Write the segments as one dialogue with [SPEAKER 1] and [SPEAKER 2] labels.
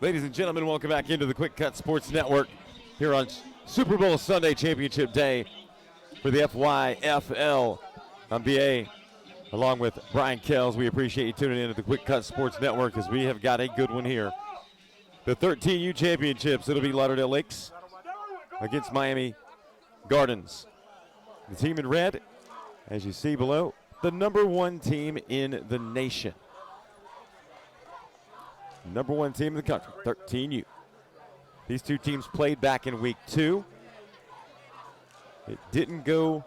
[SPEAKER 1] Ladies and gentlemen, welcome back into the Quick Cut Sports Network here on Super Bowl Sunday Championship Day for the FYFL. I'm BA along with Brian Kells. We appreciate you tuning in to the Quick Cut Sports Network as we have got a good one here. The 13U Championships, it'll be Lauderdale Lakes against Miami Gardens. The team in red, as you see below, the #1 team in the nation. #1 team in the country, 13U. These two teams played back in week 2. It didn't go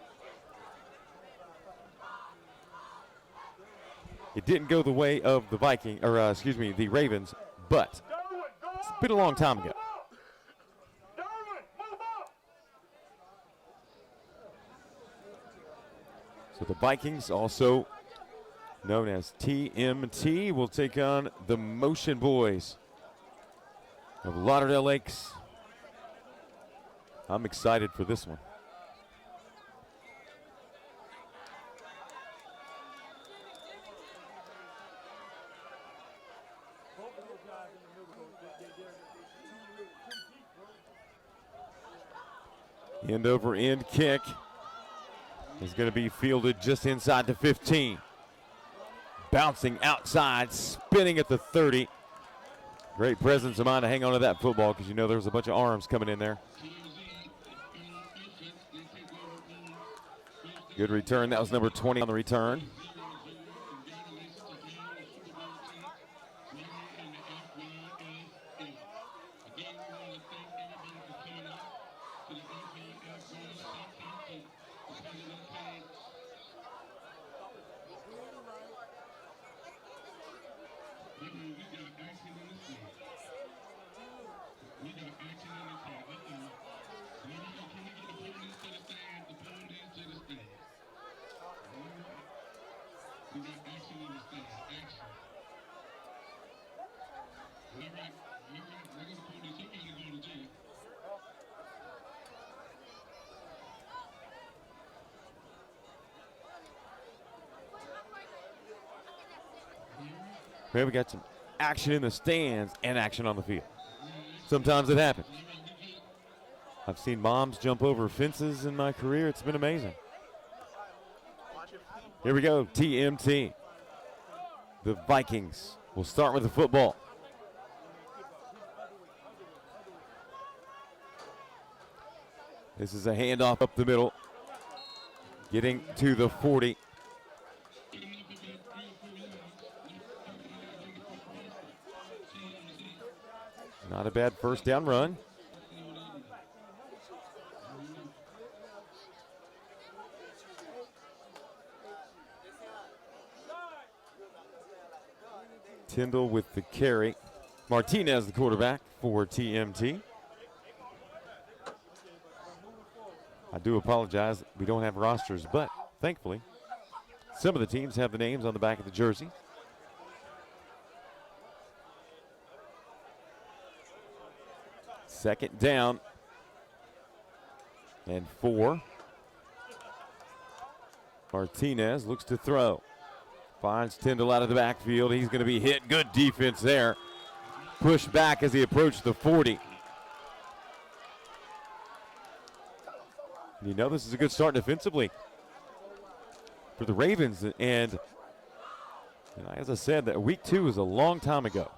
[SPEAKER 1] the way of the the Ravens, but it's been a long time ago. So the Vikings, also known as TMT, will take on the Motion Boys of Lauderdale Lakes. I'm excited for this one. End over end kick is going to be fielded just inside the 15. Bouncing outside, spinning at the 30. Great presence of mind to hang on to that football because you know there was a bunch of arms coming in there. Good return. That was number 20 on the return. Here we got some action in the stands and action on the field. Sometimes it happens. I've seen moms jump over fences in my career. It's been amazing. Here we go, TMT. The Vikings will start with the football. This is a handoff up the middle. Getting to the 40. Not a bad first down run. Tyndall with the carry. Martinez, the quarterback for TMT. I do apologize, we don't have rosters, but thankfully, some of the teams have the names on the back of the jersey. Second down and 4. Martinez looks to throw. Finds Tyndall out of the backfield. He's going to be hit. Good defense there. Pushed back as he approached the 40. You know this is a good start defensively for the Ravens. And as I said, that week 2 is a long time ago.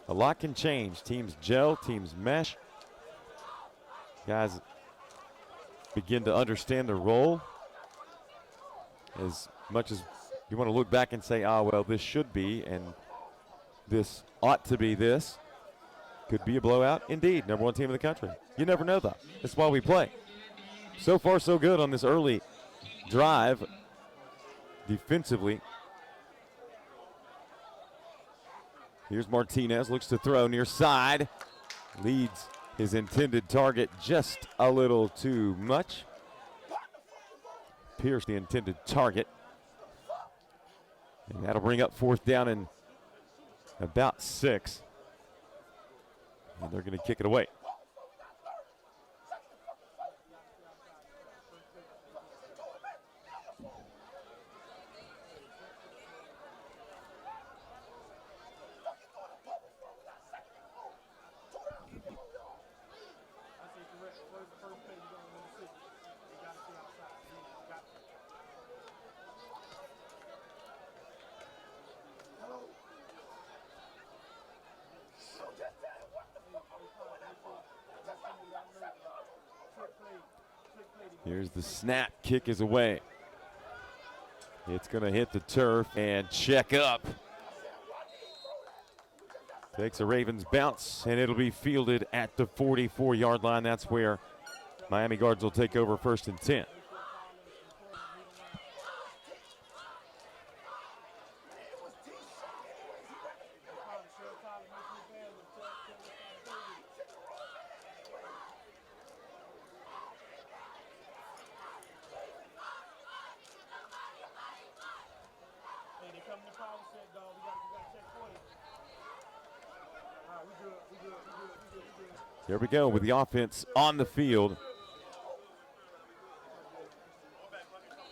[SPEAKER 1] A lot can change. Teams gel, teams mesh. Guys begin to understand their role. As much as you want to look back and say, well, this should be, and this ought to be this. Could be a blowout. Indeed, #1 team in the country. You never know, though. That's why we play. So far, so good on this early drive defensively. Here's Martinez, looks to throw near side. Leads his intended target just a little too much. Pierced the intended target. And that'll bring up 4th down and about 6. And they're going to kick it away. Here's the snap. Kick is away. It's going to hit the turf and check up. Takes a Ravens bounce, and it'll be fielded at the 44-yard line. That's where Miami Gardens will take over 1st and 10. Here we go with the offense on the field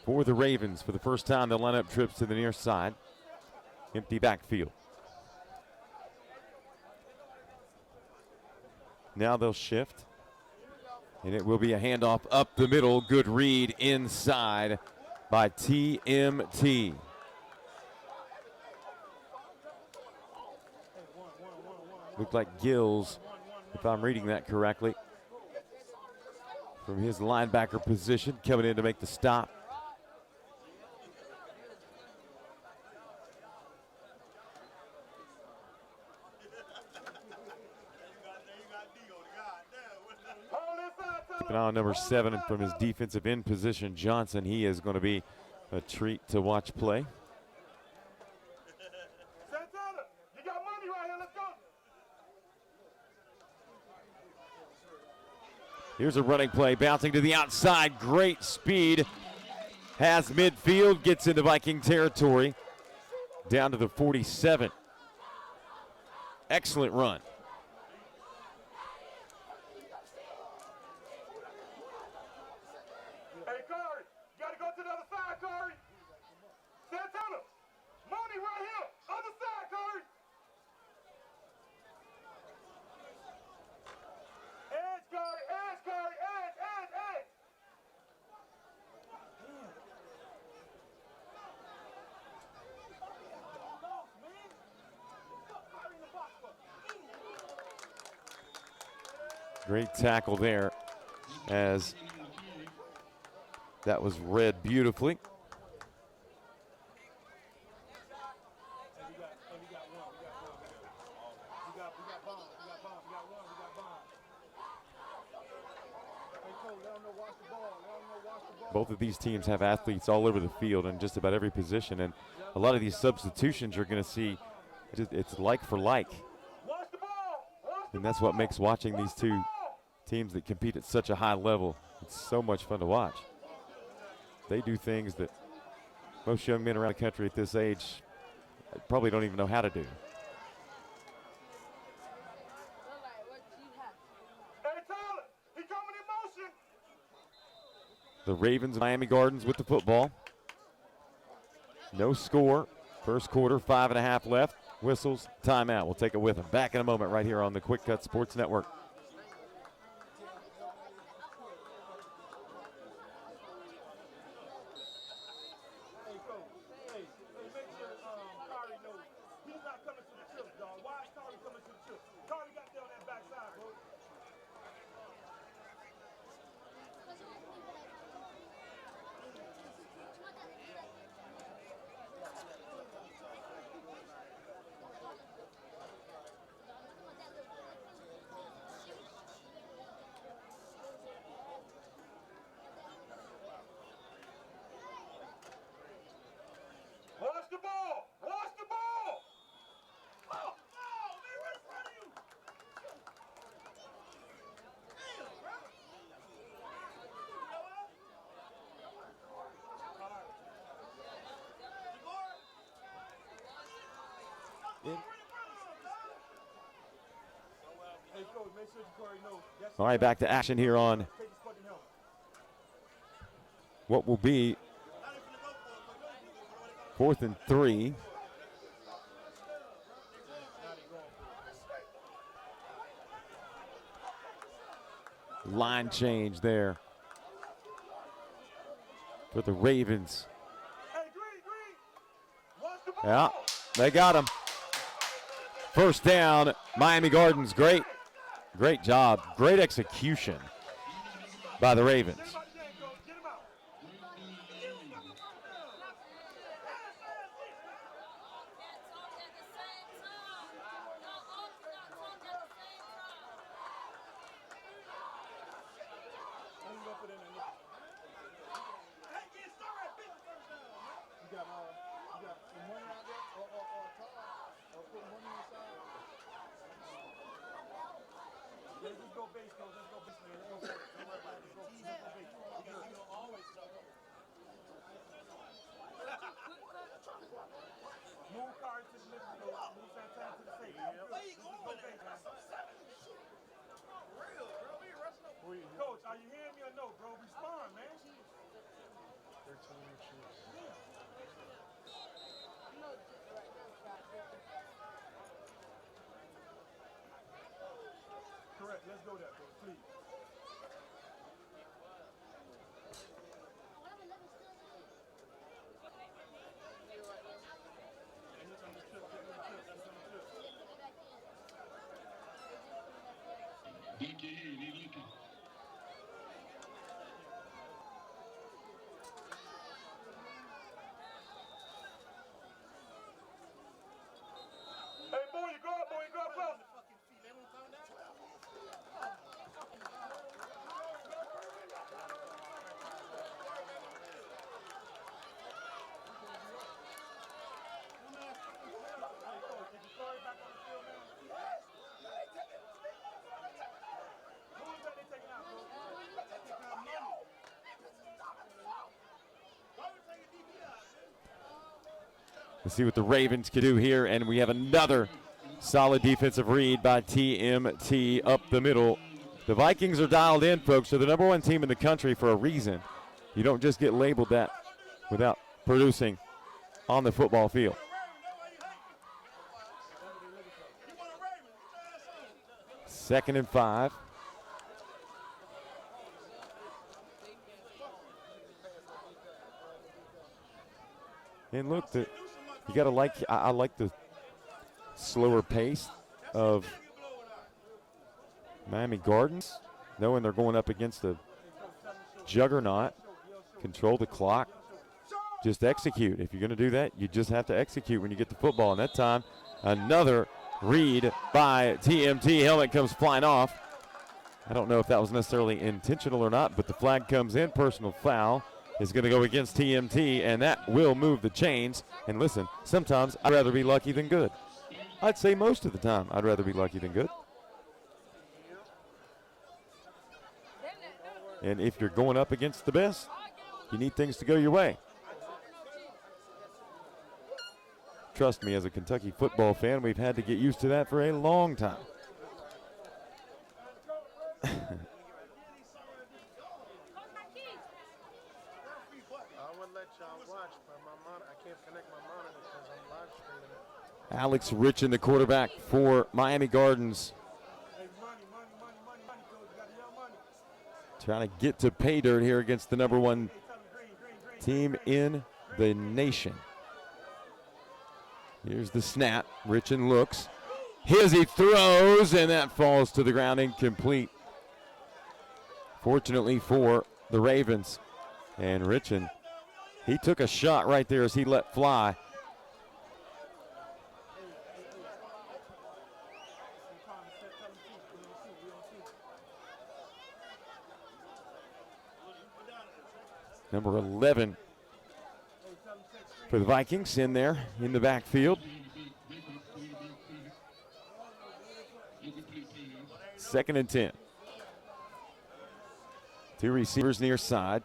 [SPEAKER 1] for the Ravens. For the first time, they'll line up trips to the near side. Empty backfield. Now they'll shift, and it will be a handoff up the middle. Good read inside by TMT. Looked like Gills, if I'm reading that correctly, from his linebacker position, coming in to make the stop. Keep an eye on number 7 from his defensive end position, Johnson. He is going to be a treat to watch play. Here's a running play, bouncing to the outside. Great speed. Has midfield, gets into Viking territory. Down to the 47. Excellent run.
[SPEAKER 2] Hey, Corey, you got to go to the other side, Corey. Santana, money right here. Other side, Corey. Edge, Corey, edge, Corey, edge, edge, edge.
[SPEAKER 1] Great tackle there as that was read beautifully. Both of these teams have athletes all over the field in just about every position, and a lot of these substitutions you're going to see, it's like for like. And that's what makes watching these two teams that compete at such a high level, it's so much fun to watch. They do things that most young men around the country at this age probably don't even know how to do. The Ravens, Miami Gardens with the football. No score. First quarter, 5.5 left. Whistles, timeout. We'll take it with them. Back in a moment right here on the Quick Cut Sports Network.
[SPEAKER 2] Watch the ball! Watch the ball! Oh, man, right in front of you! Damn, bro!
[SPEAKER 1] All right, back to action here on what will be 4th and 3. Line change there for the Ravens. Yeah, they got him. First down, Miami Gardens. Great job. Great execution by the Ravens.
[SPEAKER 2] Are you hearing me or no, bro? Respond, man.
[SPEAKER 3] 13 inches.
[SPEAKER 2] Correct. Let's go there, bro. Please. Hey, boy, you go up, close.
[SPEAKER 1] Let's see what the Ravens can do here, and we have another solid defensive read by TMT up the middle. The Vikings are dialed in, folks. They're the #1 team in the country for a reason. You don't just get labeled that without producing on the football field. Second and 5. And look, you gotta like. I like the slower pace of Miami Gardens, knowing they're going up against a juggernaut. Control the clock. Just execute. If you're going to do that, you just have to execute when you get the football. And that time, another read by TMT. Helmet comes flying off. I don't know if that was necessarily intentional or not, but the flag comes in. Personal foul is going to go against TMT, and that will move the chains. And listen, sometimes I'd rather be lucky than good. I'd say most of the time I'd rather be lucky than good. And if you're going up against the best, you need things to go your way. Trust me, as a Kentucky football fan, we've had to get used to that for a long time.
[SPEAKER 3] I would let y'all watch, but I can't connect my monitor because I'm live streaming it.
[SPEAKER 1] Alex Richin, the quarterback for Miami Gardens. Trying to get to pay dirt here against the #1 team in the nation. Here's the snap. Richin looks. He throws, and that falls to the ground incomplete. Fortunately for the Ravens. And Richin, he took a shot right there as he let fly. Number 11 for the Vikings in there in the backfield. Second and 10. Two receivers near side.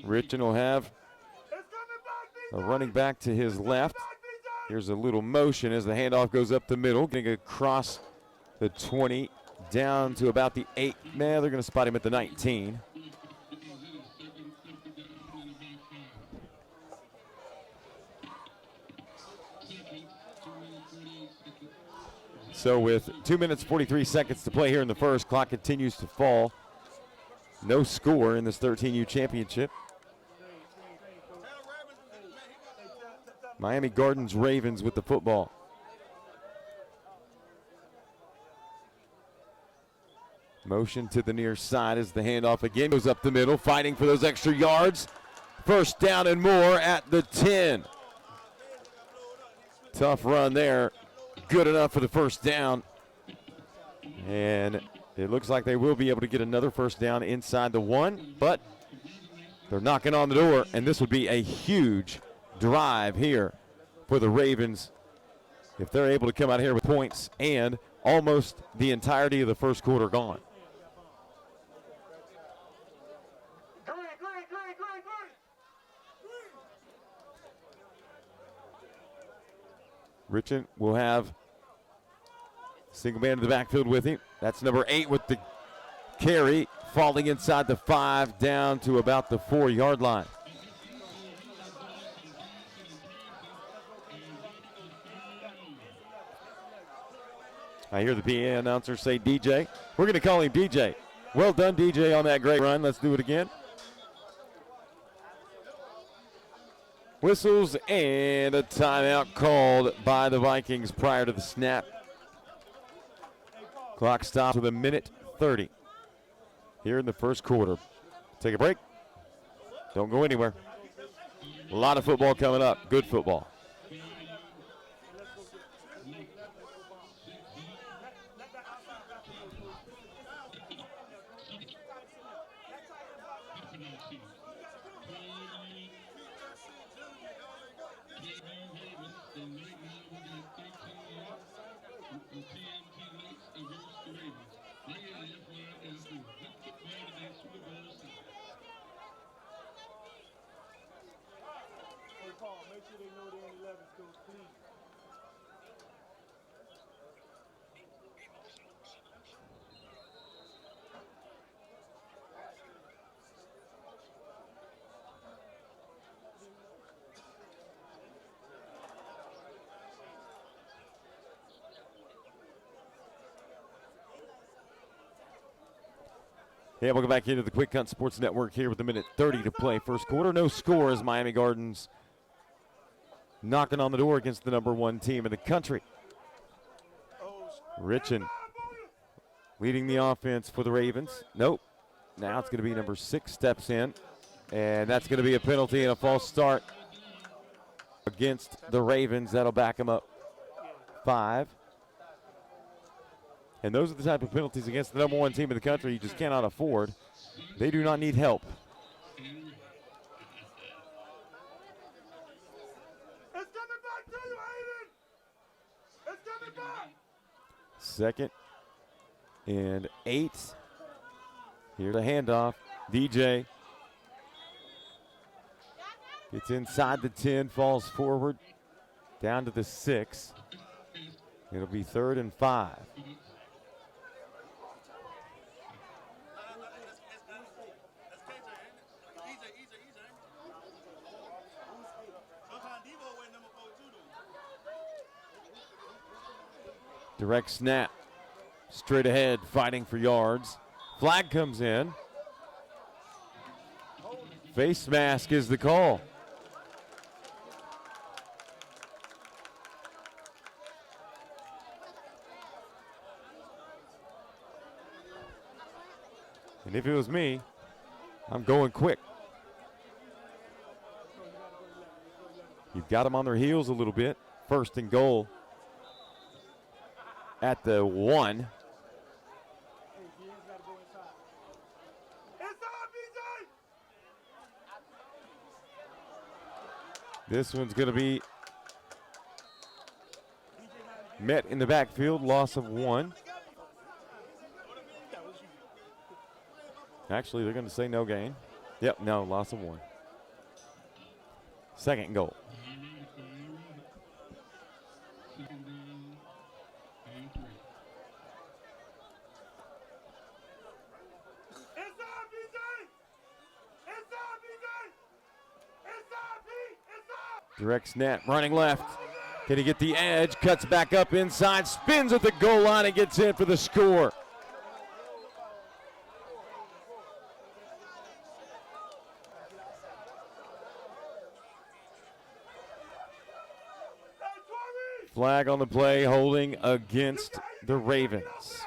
[SPEAKER 1] Richin will have a running back to his left. Here's a little motion as the handoff goes up the middle, getting across the 20 down to about the 8. Man, they're going to spot him at the 19. So with 2 minutes 43 seconds to play here in the first, clock continues to fall. No score in this 13U championship. Miami Gardens Ravens with the football. Motion to the near side as the handoff again goes up the middle, fighting for those extra yards. First down and more at the 10. Tough run there. Good enough for the first down. And it looks like they will be able to get another first down inside the 1, but they're knocking on the door, and this would be a huge drive here for the Ravens if they're able to come out here with points and almost the entirety of the first quarter gone. Richin will have Single man in the backfield with him. That's number 8 with the carry, falling inside the 5, down to about the 4-yard line. I hear the PA announcer say DJ. We're going to call him DJ. Well done, DJ, on that great run. Let's do it again. Whistles and a timeout called by the Vikings prior to the snap. Clock stops with 1:30 here in the first quarter. Take a break. Don't go anywhere. A lot of football coming up. Good football. Yeah, welcome back into the Quick Cut Sports Network here with 1:30 to play. First quarter, no score as Miami Gardens knocking on the door against the number 1 team in the country. Richin leading the offense for the Ravens. Nope. Now it's going to be number 6 steps in, and that's going to be a penalty and a false start against the Ravens. That'll back them up 5. And those are the type of penalties against the number 1 team in the country you just cannot afford. They do not need help.
[SPEAKER 2] It's coming back to you, Aiden. It's coming back.
[SPEAKER 1] 2nd and 8. Here's a handoff. DJ gets inside the 10, falls forward, down to the 6. It'll be 3rd and 5. Direct snap. Straight ahead, fighting for yards. Flag comes in. Face mask is the call. And if it was me, I'm going quick. You've got them on their heels a little bit. 1st and goal at the 1. This one's going to be met in the backfield, loss of 1. Actually, they're going to say no gain. Yep, no, loss of 1. 2nd and goal. Direct snap, running left. Can he get the edge? Cuts back up inside, spins at the goal line and gets in for the score. Flag on the play, holding against the Ravens.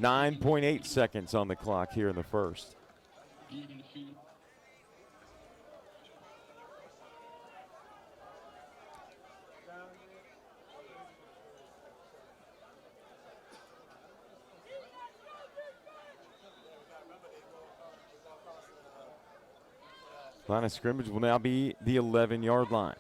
[SPEAKER 1] .8 seconds on the clock here in the first. Line of scrimmage will now be the 11-yard line.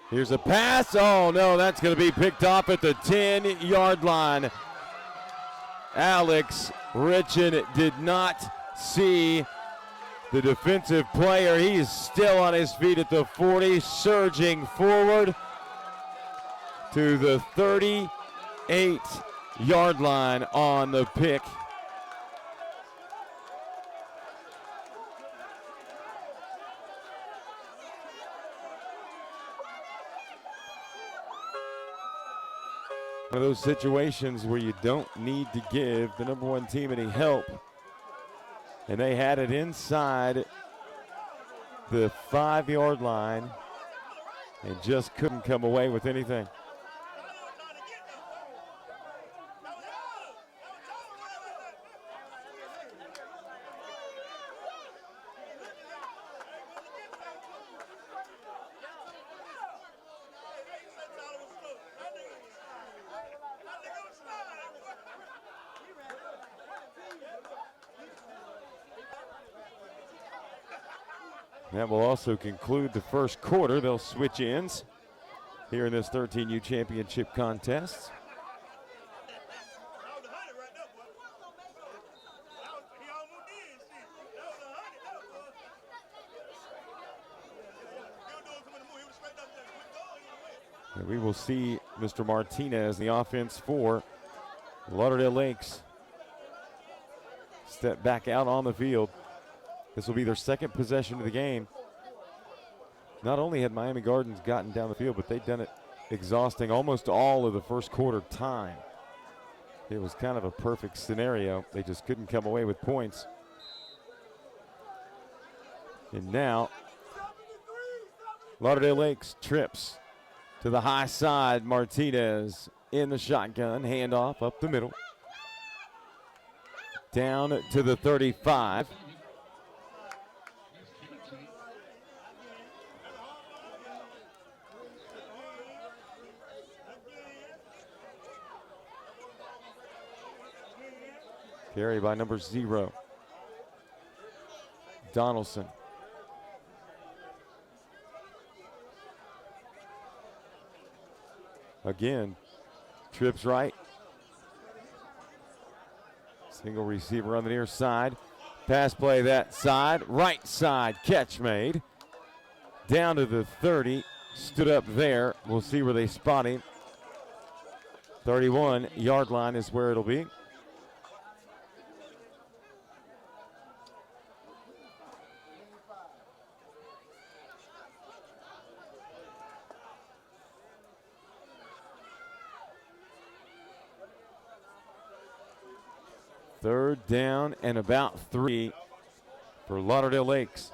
[SPEAKER 1] Here's a pass. Oh, no, that's going to be picked off at the 10-yard line. Alex Richen did not see the defensive player. He is still on his feet at the 40, surging forward to the 38-yard line on the pick. One of those situations where you don't need to give the number one team any help. And they had it inside the 5-yard line and just couldn't come away with anything. That will also conclude the first quarter. They'll switch ends here in this 13U championship contest. And we will see Mr. Martinez, the offense for Lauderdale Lakes, step back out on the field. This will be their second possession of the game. Not only had Miami Gardens gotten down the field, but they'd done it exhausting almost all of the first quarter time. It was kind of a perfect scenario. They just couldn't come away with points. And now, Lauderdale Lakes trips to the high side. Martinez in the shotgun, handoff up the middle. Down to the 35. Carry by number 0, Donaldson. Again, trips right. Single receiver on the near side. Pass play that side, right side, catch made. Down to the 30, stood up there. We'll see where they spot him. 31-yard line is where it'll be. Third down and about 3 for Lauderdale Lakes.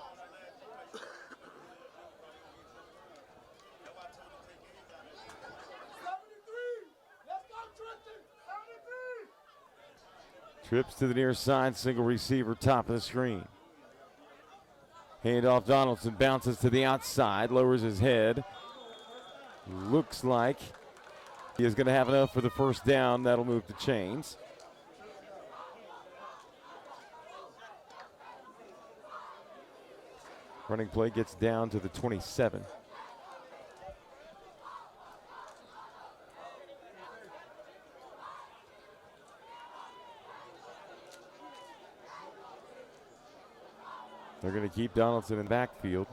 [SPEAKER 1] Trips to the near side, single receiver, top of the screen. Handoff Donaldson, bounces to the outside, lowers his head. Looks like he is going to have enough for the first down. That'll move the chains. Running play gets down to the 27. They're going to keep Donaldson in the backfield.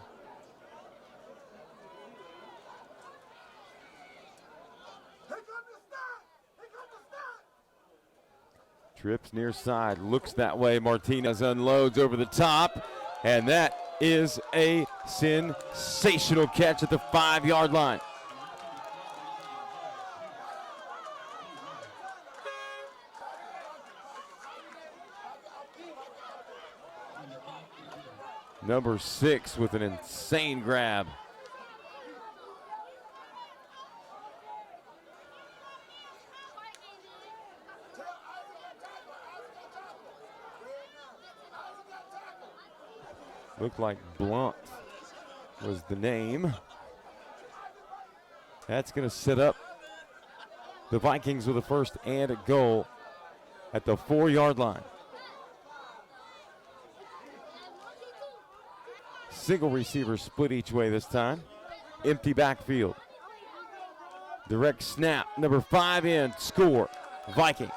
[SPEAKER 1] Trips near side, looks that way. Martinez unloads over the top, and that is a sensational catch at the 5-yard line. Number 6 with an insane grab. Looked like Blunt was the name. That's going to set up the Vikings with a first and a goal at the 4-yard line. Single receiver split each way this time. Empty backfield. Direct snap, number 5 in, score, Vikings.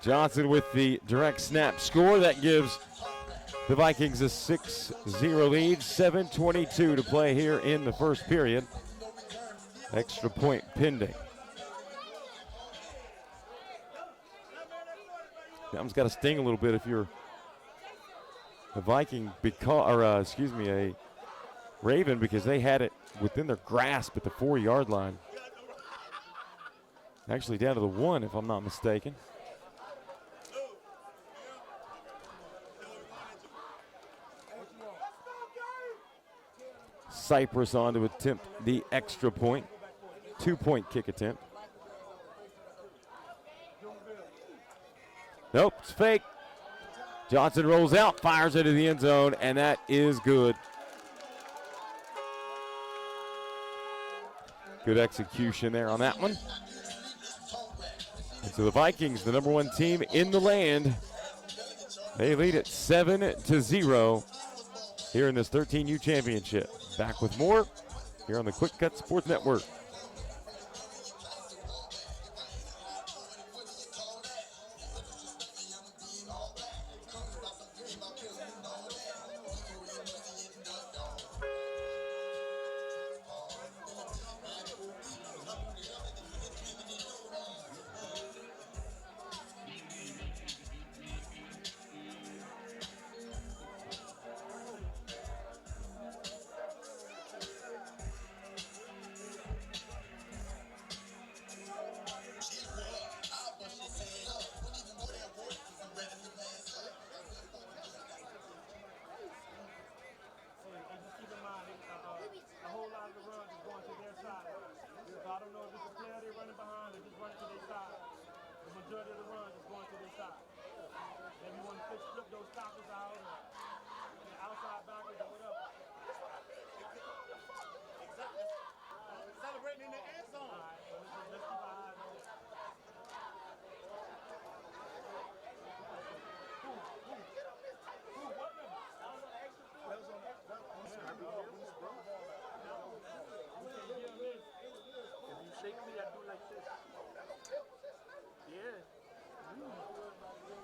[SPEAKER 1] Johnson with the direct snap score. That gives the Vikings a 6-0 lead. 7:22 to play here in the first period. Extra point pending. That one's got to sting a little bit if you're a Viking, a Raven, because they had it within their grasp at the 4-yard line. Actually down to the 1, if I'm not mistaken. Cypress on to attempt the extra point. 2-point kick attempt. Nope, it's fake. Johnson rolls out, fires into the end zone, and that is good. Good execution there on that one. And so the Vikings, the number 1 team in the land, they lead at 7-0 here in this 13U championship. Back with more here on the Quick Cut Sports Network.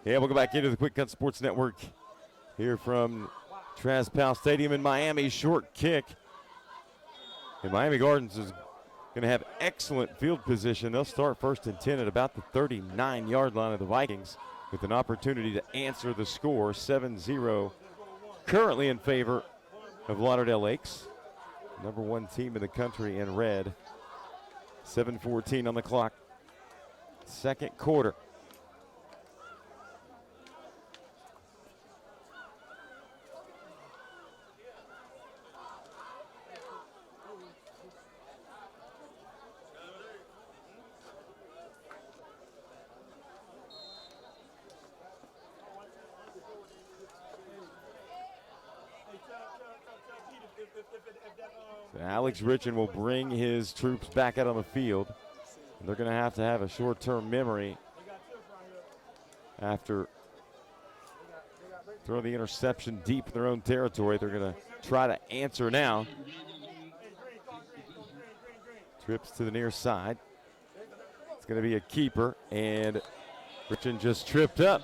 [SPEAKER 1] Yeah, we'll go back into the Quick Cut Sports Network here from Traspal Stadium in Miami. Short kick. And Miami Gardens is going to have excellent field position. They'll start 1st and 10 at about the 39-yard line of the Vikings with an opportunity to answer the score. 7-0 currently in favor of Lauderdale Lakes. Number 1 team in the country in red. 7:14 on the clock. Second quarter. So Alex Richin will bring his troops back out on the field. And they're going to have a short-term memory after throwing the interception deep in their own territory. They're going to try to answer now. Trips to the near side. It's going to be a keeper, and Richin just tripped up.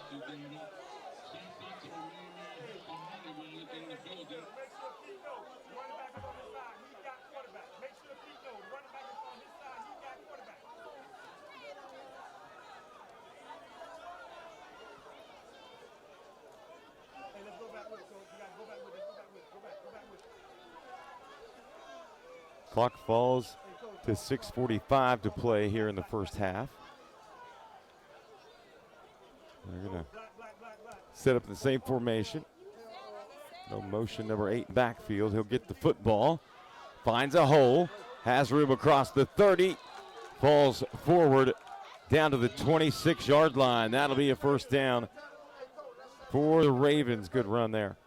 [SPEAKER 1] Clock falls to 6:45 to play here in the first half. They're going to set up the same formation. No motion, number 8 backfield. He'll get the football. Finds a hole. Has room across the 30. Falls forward down to the 26-yard line. That'll be a first down for the Ravens. Good run there.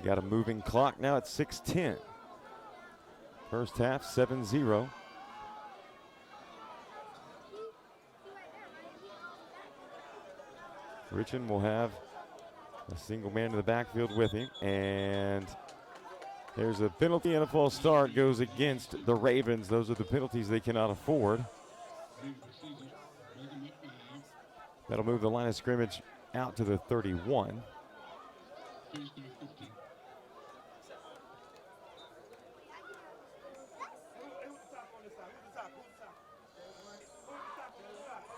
[SPEAKER 1] Got a moving clock now at 6:10. First half, 7-0. Richmond will have a single man in the backfield with him, and there's a penalty and a false start goes against the Ravens. Those are the penalties they cannot afford. That'll move the line of scrimmage out to the 31.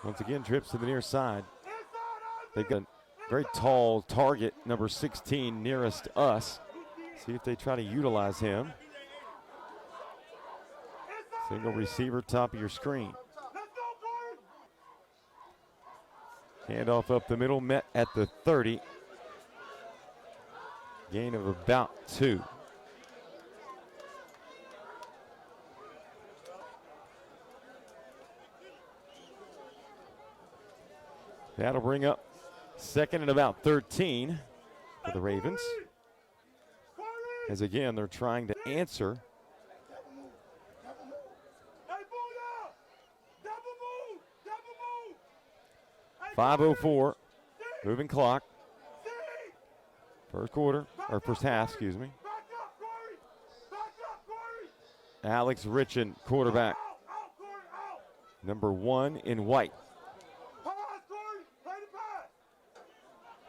[SPEAKER 1] Once again, trips to the near side. They've got a very tall target, number 16, nearest us. See if they try to utilize him. Single receiver, top of your screen. Handoff up the middle, met at the 30. Gain of about 2. That'll bring up second and about 13 for the Ravens. As again, they're trying to answer. 5:04, moving clock. First quarter, or first half, excuse me. Alex Richin, quarterback. Number 1 in white.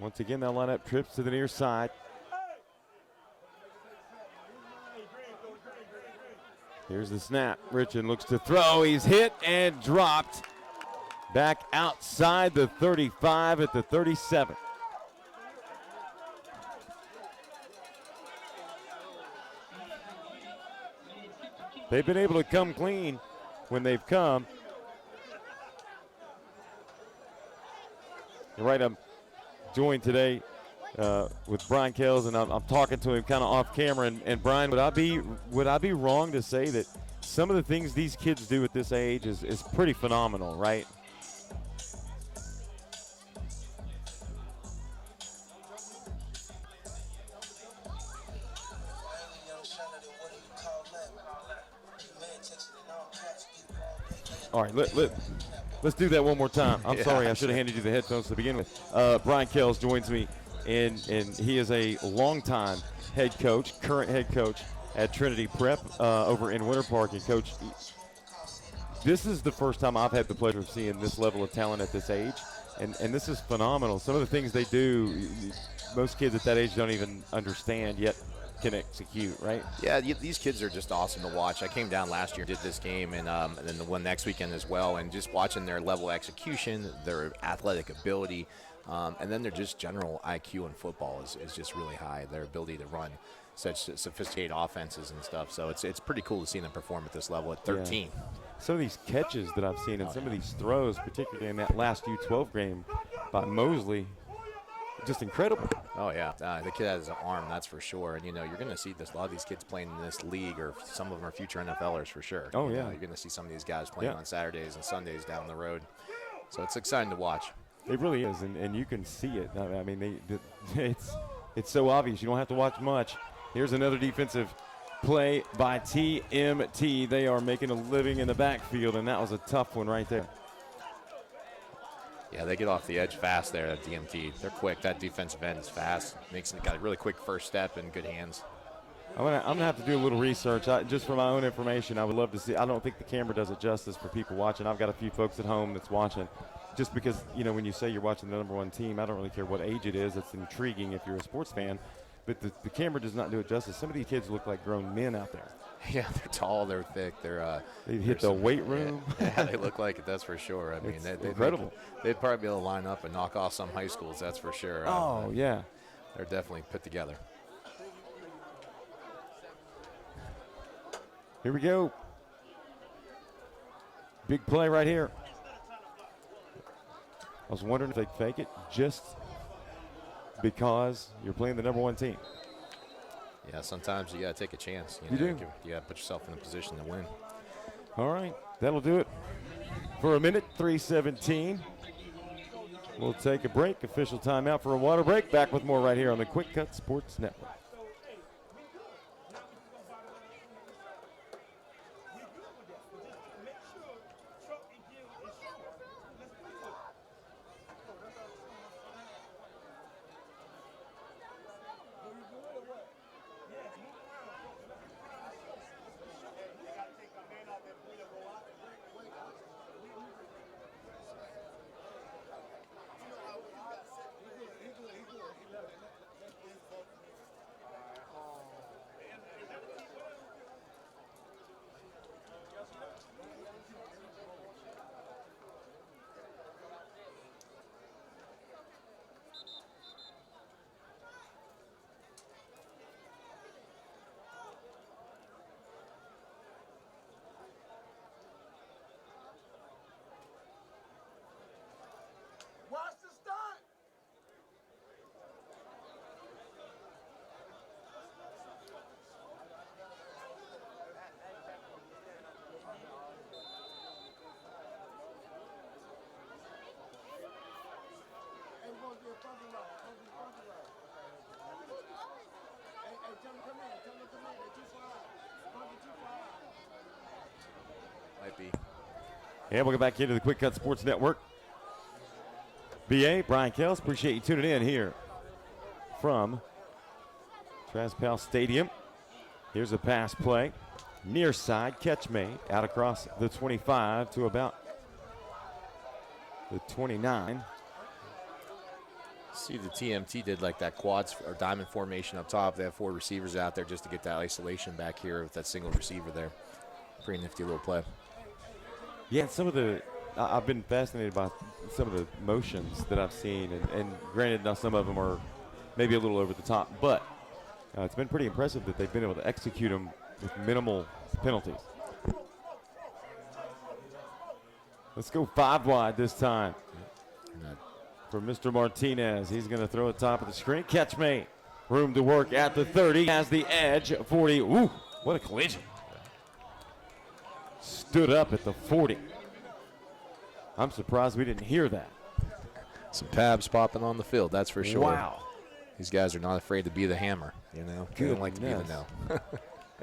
[SPEAKER 1] Once again, that lineup trips to the near side. Here's the snap. Richin looks to throw. He's hit and dropped. Back outside the 35 at the 37. They've been able to come clean when they've come. You're right, I'm joined today with Brian Kells, and I'm talking to him kind of off camera. And Brian, would I be wrong to say that some of the things these kids do at this age is pretty phenomenal, right? All right, let's do that one more time. I'm sorry, I should have handed you the headphones to begin with. Brian Kells joins me, and he is a longtime head coach, current head coach at Trinity Prep over in Winter Park. And Coach, this is the first time I've had the pleasure of seeing this level of talent at this age, and this is phenomenal. Some of the things they do, most kids at that age don't even understand yet can execute, right?
[SPEAKER 4] Yeah, these kids are just awesome to watch. I came down last year, did this game, and then the one next weekend as well, and just watching their level of execution, their athletic ability, and then their just general IQ in football is just really high. Their ability to run such sophisticated offenses and stuff. So it's pretty cool to see them perform at this level at 13.
[SPEAKER 1] Yeah. Some of these catches that I've seen and some of these throws, particularly in that last U12 game by Mosley, just incredible.
[SPEAKER 4] Oh, yeah. The kid has an arm, that's for sure. And, you're going to see a lot of these kids playing in this league, or some of them are future NFLers for sure.
[SPEAKER 1] Oh, yeah.
[SPEAKER 4] You're going to see some of these guys playing on Saturdays and Sundays down the road. So it's exciting to watch.
[SPEAKER 1] It really is, and you can see it. I mean, it's so obvious. You don't have to watch much. Here's another defensive play by TMT. They are making a living in the backfield, and that was a tough one right there.
[SPEAKER 4] Yeah, they get off the edge fast there at DMT. They're quick. That defensive end is fast. Got a really quick first step and good hands.
[SPEAKER 1] I'm gonna have to do a little research. Just for my own information, I would love to see. I don't think the camera does it justice for people watching. I've got a few folks at home that's watching. Just because, when you say you're watching the number 1 team, I don't really care what age it is. It's intriguing if you're a sports fan. But the camera does not do it justice. Some of these kids look like grown men out there.
[SPEAKER 4] Yeah, they're tall, they're thick,
[SPEAKER 1] they hit the weight room.
[SPEAKER 4] Yeah, they look like it, that's for sure. I mean, they'd
[SPEAKER 1] incredible.
[SPEAKER 4] They'd probably be able to line up and knock off some high schools, that's for sure.
[SPEAKER 1] Oh, yeah.
[SPEAKER 4] They're definitely put together.
[SPEAKER 1] Here we go. Big play right here. I was wondering if they'd fake it just because you're playing the number 1 team.
[SPEAKER 4] Yeah, sometimes you got to take a chance.
[SPEAKER 1] You do.
[SPEAKER 4] You got to put yourself in a position to win.
[SPEAKER 1] All right, that'll do it for a minute, 3:17. We'll take a break, official timeout for a water break. Back with more right here on the Quick Cut Sports Network.
[SPEAKER 4] Might be.
[SPEAKER 1] And we'll get back into the Quick Cut Sports Network. BA, Brian Kells, appreciate you tuning in here from Traspal Stadium. Here's a pass play. Near side, catch made, out across the 25 to about the 29.
[SPEAKER 4] See, the TMT did like that quads or diamond formation up top. They have 4 receivers out there just to get that isolation back here with that single receiver there. Pretty nifty little play.
[SPEAKER 1] Yeah, some of the I've been fascinated by some of the motions that I've seen, and granted, now some of them are maybe a little over the top, but it's been pretty impressive that they've been able to execute them with minimal penalties. Let's go 5 wide this time for Mr. Martinez. He's going to throw it top of the screen. Catch made. Room to work at the 30. Has the edge. 40. Ooh, what a collision. Stood up at the 40. I'm surprised we didn't hear that.
[SPEAKER 4] Some pabs popping on the field, that's for sure.
[SPEAKER 1] Wow.
[SPEAKER 4] These guys are not afraid to be the hammer, you know. They don't like to be the nail.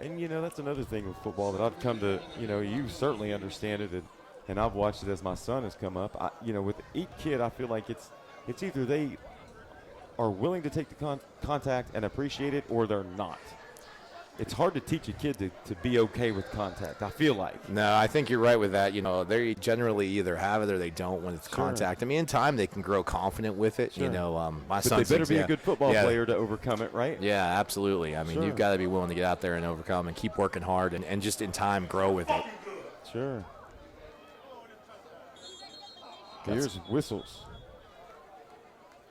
[SPEAKER 1] And, you know, that's another thing with football that I've come to, you know, you certainly understand it, and I've watched it as my son has come up. You know, with each kid, I feel like it's either they are willing to take the contact and appreciate it, or they're not. It's hard to teach a kid to be okay with contact, I feel like.
[SPEAKER 4] No, I think you're right with that. You know, they generally either have it or they don't when it's contact. I mean, in time, they can grow confident with it. Sure. You know, my son
[SPEAKER 1] But they better be a good football player to overcome it, right?
[SPEAKER 4] Yeah, absolutely. I mean, you've got to be willing to get out there and overcome and keep working hard and just in time grow with it.
[SPEAKER 1] Sure. Here's whistles.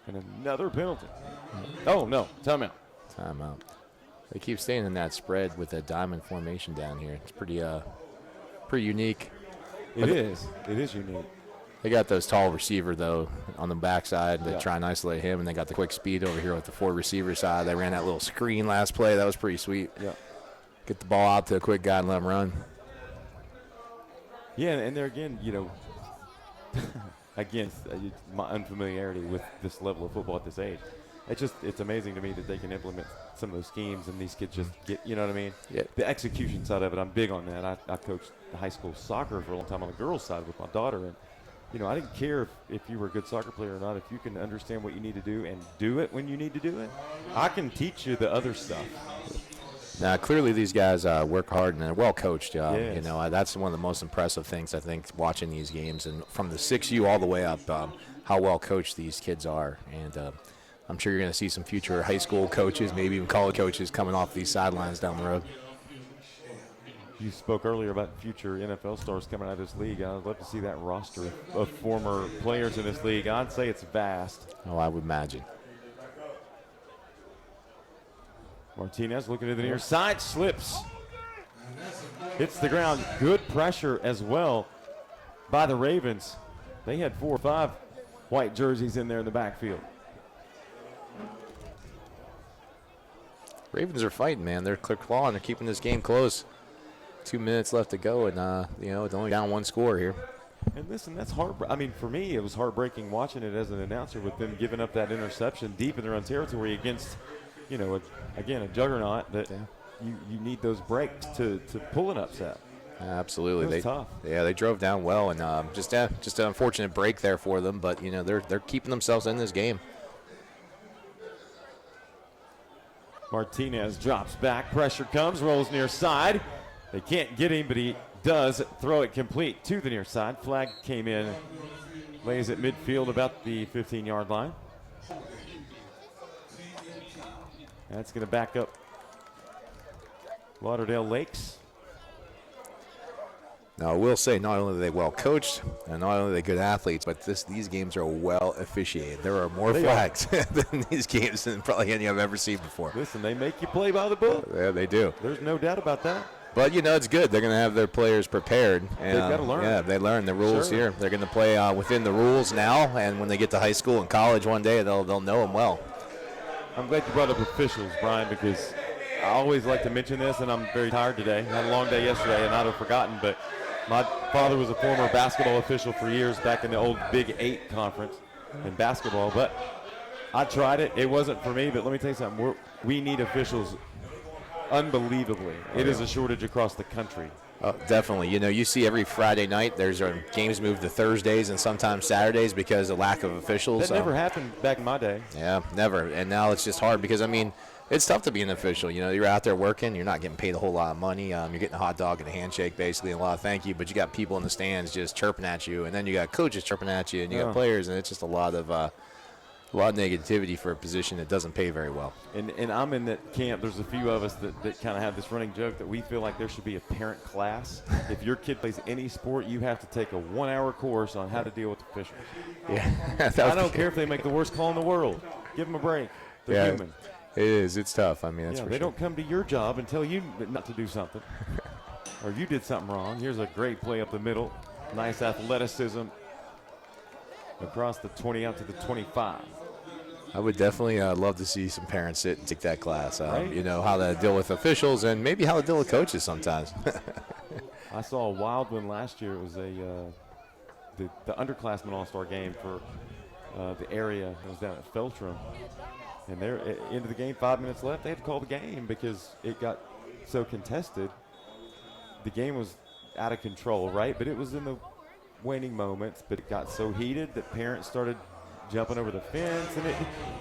[SPEAKER 1] And another penalty. Oh, no. Timeout.
[SPEAKER 4] Timeout. They keep staying in that spread with a diamond formation down here. It's pretty unique.
[SPEAKER 1] It is unique.
[SPEAKER 4] They got those tall receiver, though, on the backside. They try and isolate him, and they got the quick speed over here with the 4 receiver side. They ran that little screen last play. That was pretty sweet. Yeah. Get the ball out to a quick guy and let him run.
[SPEAKER 1] Yeah, and there again, you know, again, my unfamiliarity with this level of football at this age. It's amazing to me that they can implement some of those schemes and these kids just get, you know what I mean? Yeah. The execution side of it, I'm big on that. I coached high school soccer for a long time on the girls' side with my daughter, and, you know, I didn't care if you were a good soccer player or not. If you can understand what you need to do and do it when you need to do it, I can teach you the other stuff.
[SPEAKER 4] Now, clearly these guys work hard and they're well coached.
[SPEAKER 1] Yes.
[SPEAKER 4] You know, that's one of the most impressive things, I think, watching these games. And from the 6U all the way up, how well coached these kids are. And I'm sure you're going to see some future high school coaches, maybe even college coaches coming off these sidelines down the road.
[SPEAKER 1] You spoke earlier about future NFL stars coming out of this league. I'd love to see that roster of former players in this league. I'd say it's vast.
[SPEAKER 4] Oh, I would imagine.
[SPEAKER 1] Martinez looking to the near side, slips. Hits the ground. Good pressure as well by the Ravens. They had 4 or 5 white jerseys in there in the backfield.
[SPEAKER 4] Ravens are fighting, man. They're clawing. They're keeping this game close. 2 minutes left to go, and, you know, it's only down 1 score here.
[SPEAKER 1] And listen, that's hard. I mean, for me, it was heartbreaking watching it as an announcer with them giving up that interception deep in their own territory against, you know, a juggernaut that you need those breaks to pull an upset.
[SPEAKER 4] Absolutely.
[SPEAKER 1] It was tough.
[SPEAKER 4] Yeah, they drove down well, and just an unfortunate break there for them. But, you know, they're keeping themselves in this game.
[SPEAKER 1] Martinez drops back. Pressure comes, rolls near side. They can't get him, but he does throw it complete to the near side. Flag came in, lays at midfield about the 15-yard line. That's going to back up Lauderdale Lakes.
[SPEAKER 4] Now, I will say, not only are they well coached and not only are they good athletes, but these games are well officiated. There are more flags than these games than probably any I've ever seen before.
[SPEAKER 1] Listen, they make you play by the book.
[SPEAKER 4] Yeah, they do.
[SPEAKER 1] There's no doubt about that.
[SPEAKER 4] But, you know, it's good. They're going to have their players prepared. And,
[SPEAKER 1] they've got to learn.
[SPEAKER 4] Yeah, they learn the rules here. They're going to play within the rules now, and when they get to high school and college one day, they'll know them well.
[SPEAKER 1] I'm glad you brought up officials, Brian, because I always like to mention this, and I'm very tired today. I had a long day yesterday, and I'd have forgotten, but my father was a former basketball official for years back in the old Big 8 conference in basketball, but I tried it. It wasn't for me, but let me tell you something. We need officials unbelievably. It is a shortage across the country.
[SPEAKER 4] Oh, definitely. You know, you see every Friday night there's games moved to Thursdays and sometimes Saturdays because of lack of officials.
[SPEAKER 1] That never happened back in my day.
[SPEAKER 4] Yeah, never. And now it's just hard because, I mean, it's tough to be an official. You know, you're out there working. You're not getting paid a whole lot of money. You're getting a hot dog and a handshake, basically, and a lot of thank you. But you got people in the stands just chirping at you, and then you got coaches chirping at you, and you got players, and it's just a lot of negativity for a position that doesn't pay very well.
[SPEAKER 1] And I'm in that camp. There's a few of us that kind of have this running joke that we feel like there should be a parent class. If your kid plays any sport, you have to take a 1-hour course on how to deal with officials.
[SPEAKER 4] Yeah,
[SPEAKER 1] I don't care if they make the worst call in the world. Give them a break. They're human.
[SPEAKER 4] It is. It's tough. I mean, that's
[SPEAKER 1] they
[SPEAKER 4] for sure.
[SPEAKER 1] don't come to your job and tell you not to do something. Or you did something wrong. Here's a great play up the middle. Nice athleticism across the 20 out to the 25.
[SPEAKER 4] I would definitely love to see some parents sit and take that class.
[SPEAKER 1] Right?
[SPEAKER 4] You know, how to deal with officials and maybe how to deal with coaches sometimes.
[SPEAKER 1] I saw a wild one last year. It was the underclassmen all-star game for the area. It was down at Feltram. And they're into the game, 5 minutes left. They had to call the game because it got so contested. The game was out of control, right? But it was in the waning moments. But it got so heated that parents started jumping over the fence, and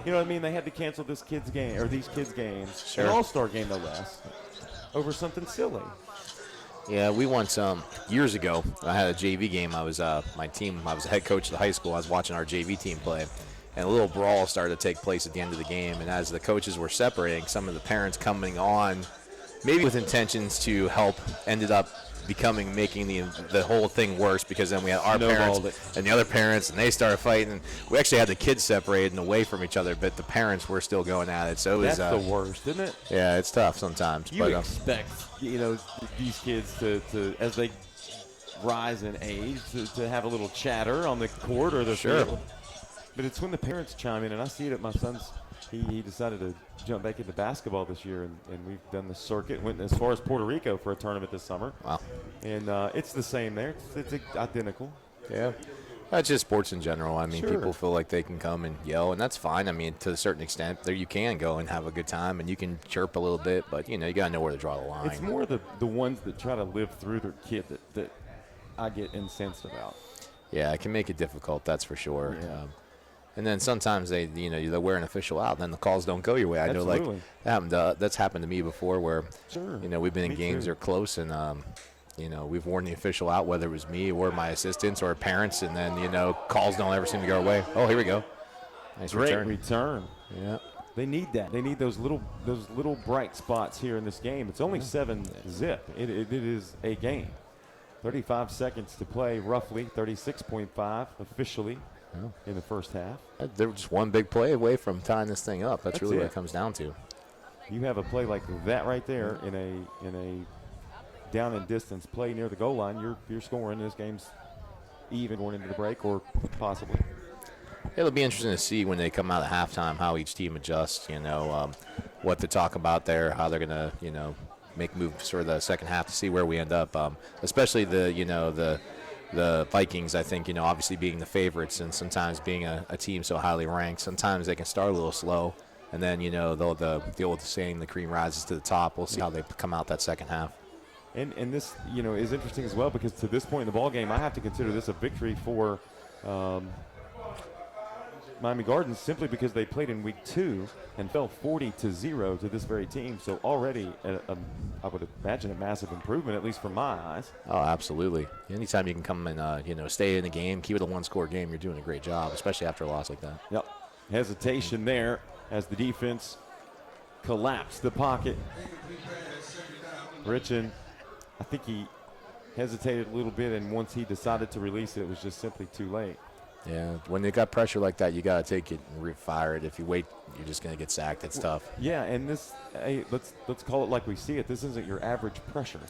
[SPEAKER 1] you know what I mean? They had to cancel this kid's game or these kids' games,
[SPEAKER 4] Sure.
[SPEAKER 1] an all-star game no less, over something silly.
[SPEAKER 4] Yeah, we once years ago. I had a JV game. I was my team. I was the head coach of the high school. I was watching our JV team play, and a little brawl started to take place at the end of the game. And as the coaches were separating, some of the parents coming on, maybe with intentions to help, ended up making the whole thing worse because then we had our parents and the other parents, and they started fighting. We actually had the kids separated and away from each other, but the parents were still going at it. So it was
[SPEAKER 1] that's the worst, isn't it?
[SPEAKER 4] Yeah, it's tough sometimes.
[SPEAKER 1] You expect these kids to as they rise in age to have a little chatter on the court or the field. But it's when the parents chime in, and I see it at my son's. He decided to jump back into basketball this year, and we've done the circuit. Went as far as Puerto Rico for a tournament this summer.
[SPEAKER 4] Wow.
[SPEAKER 1] And it's the same there. It's identical.
[SPEAKER 4] Yeah. That's just sports in general. I mean,
[SPEAKER 1] Sure.
[SPEAKER 4] people feel like they can come and yell, and that's fine. I mean, to a certain extent, there you can go and have a good time, and you can chirp a little bit, but, you got to know where to draw the line.
[SPEAKER 1] It's more the ones that try to live through their kid that I get incensed about.
[SPEAKER 4] Yeah, it can make it difficult, that's for sure.
[SPEAKER 1] Yeah.
[SPEAKER 4] And then sometimes they wear an official out, and then the calls don't go your way. I know,
[SPEAKER 1] Absolutely.
[SPEAKER 4] that's happened to me before where,
[SPEAKER 1] Sure.
[SPEAKER 4] we've been in
[SPEAKER 1] Me
[SPEAKER 4] games
[SPEAKER 1] too.
[SPEAKER 4] that are close, and, we've worn the official out, whether it was me or my assistants or parents, and then, calls don't ever seem to go our way. Oh, here we go. Nice
[SPEAKER 1] Great
[SPEAKER 4] return.
[SPEAKER 1] return.
[SPEAKER 4] Yeah.
[SPEAKER 1] They need that. They need those little bright spots here in this game. It's only 7-zip. It is a game. 35 seconds to play, roughly 36.5 officially in the first half.
[SPEAKER 4] They're just one big play away from tying this thing up. That's really what
[SPEAKER 1] it.
[SPEAKER 4] it comes down to.
[SPEAKER 1] You have a play like that right there in a down and distance play near the goal line. You're scoring. This game's even going into the break or possibly.
[SPEAKER 4] It'll be interesting to see when they come out at halftime how each team adjusts. What to talk about there, how they're gonna make moves for the second half to see where we end up. Especially the Vikings, I think, obviously being the favorites and sometimes being a team so highly ranked, sometimes they can start a little slow, and then, they'll deal with the saying, the cream rises to the top. We'll see how they come out that second half.
[SPEAKER 1] And this, is interesting as well because to this point in the ball game, I have to consider this a victory for Miami Gardens simply because they played in week 2 and fell 40-0 to this very team. So already, I would imagine a massive improvement, at least from my eyes.
[SPEAKER 4] Oh, absolutely. Anytime you can come and, stay in the game, keep it a one-score game, you're doing a great job, especially after a loss like that.
[SPEAKER 1] Yep. Hesitation there as the defense collapsed the pocket. Richin, I think he hesitated a little bit, and once he decided to release it was just simply too late.
[SPEAKER 4] Yeah, when they got pressure like that, you got to take it and fire it. If you wait, you're just going to get sacked. It's tough.
[SPEAKER 1] Yeah, and this, hey, let's call it like we see it. This isn't your average pressure.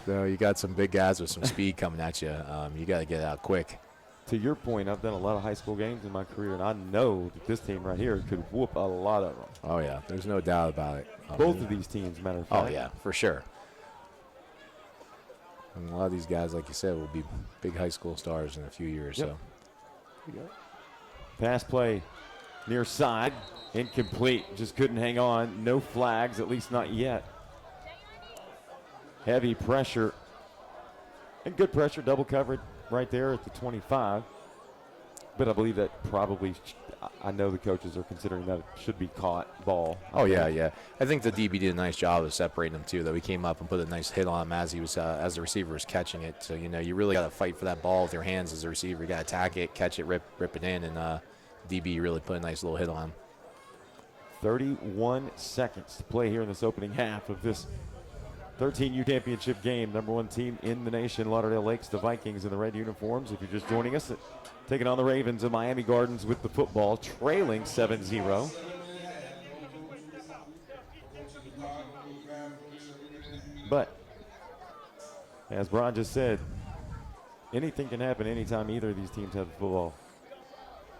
[SPEAKER 4] So you got some big guys with some speed coming at you. You got to get out quick.
[SPEAKER 1] To your point, I've done a lot of high school games in my career, and I know that this team right here could whoop a lot of them.
[SPEAKER 4] Oh, yeah, there's no doubt about it.
[SPEAKER 1] Both of these teams, matter of fact.
[SPEAKER 4] Oh, yeah, for sure. And a lot of these guys, like you said, will be big high school stars in a few years.
[SPEAKER 1] Yep.
[SPEAKER 4] So.
[SPEAKER 1] Pass play near side, incomplete. Just couldn't hang on. No flags, at least not yet. Heavy pressure and good pressure, double covered right there at the 25. But I believe that probably, I know the coaches are considering that it should be caught ball.
[SPEAKER 4] Oh, yeah. I think the DB did a nice job of separating him, too, though. He came up and put a nice hit on him as he was, as the receiver was catching it. So, you really got to fight for that ball with your hands as a receiver. You got to attack it, catch it, rip it in, and DB really put a nice little hit on him.
[SPEAKER 1] 31 seconds to play here in this opening half of this 13U championship game. Number 1 team in the nation, Lauderdale Lakes, the Vikings in the red uniforms. If you're just joining us, taking on the Ravens of Miami Gardens with the football, trailing 7-0. But as Brian just said, anything can happen anytime either of these teams have the football.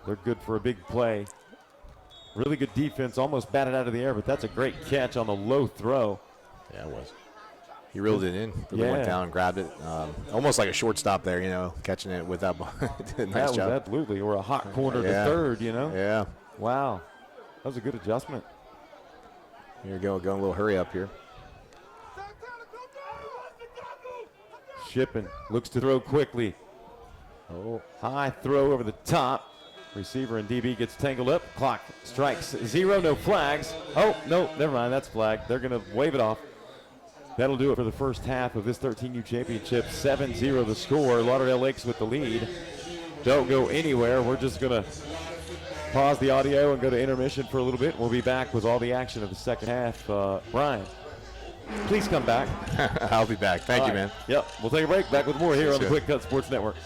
[SPEAKER 1] They're good for a big play. Really good defense, almost batted out of the air, but that's a great catch on the low throw.
[SPEAKER 4] Yeah, it was. He reeled it in. Really went down and grabbed it. Almost like a shortstop there, catching it with that ball. Nice job.
[SPEAKER 1] Absolutely, or a hot corner to third,
[SPEAKER 4] Yeah.
[SPEAKER 1] Wow. That was a good adjustment.
[SPEAKER 4] Here we go. Going a little hurry up here.
[SPEAKER 1] Shippen looks to throw quickly. Oh, high throw over the top. Receiver and DB gets tangled up. Clock strikes 0, no flags. Oh, no, never mind. That's flagged. They're going to wave it off. That'll do it for the first half of this 13U championship. 7-0 the score. Lauderdale Lakes with the lead. Don't go anywhere. We're just going to pause the audio and go to intermission for a little bit. We'll be back with all the action of the second half. Brian, please come back.
[SPEAKER 4] I'll be back. Thank you, man.
[SPEAKER 1] Yep. We'll take a break. Back with more here on the Quick Cut Sports Network.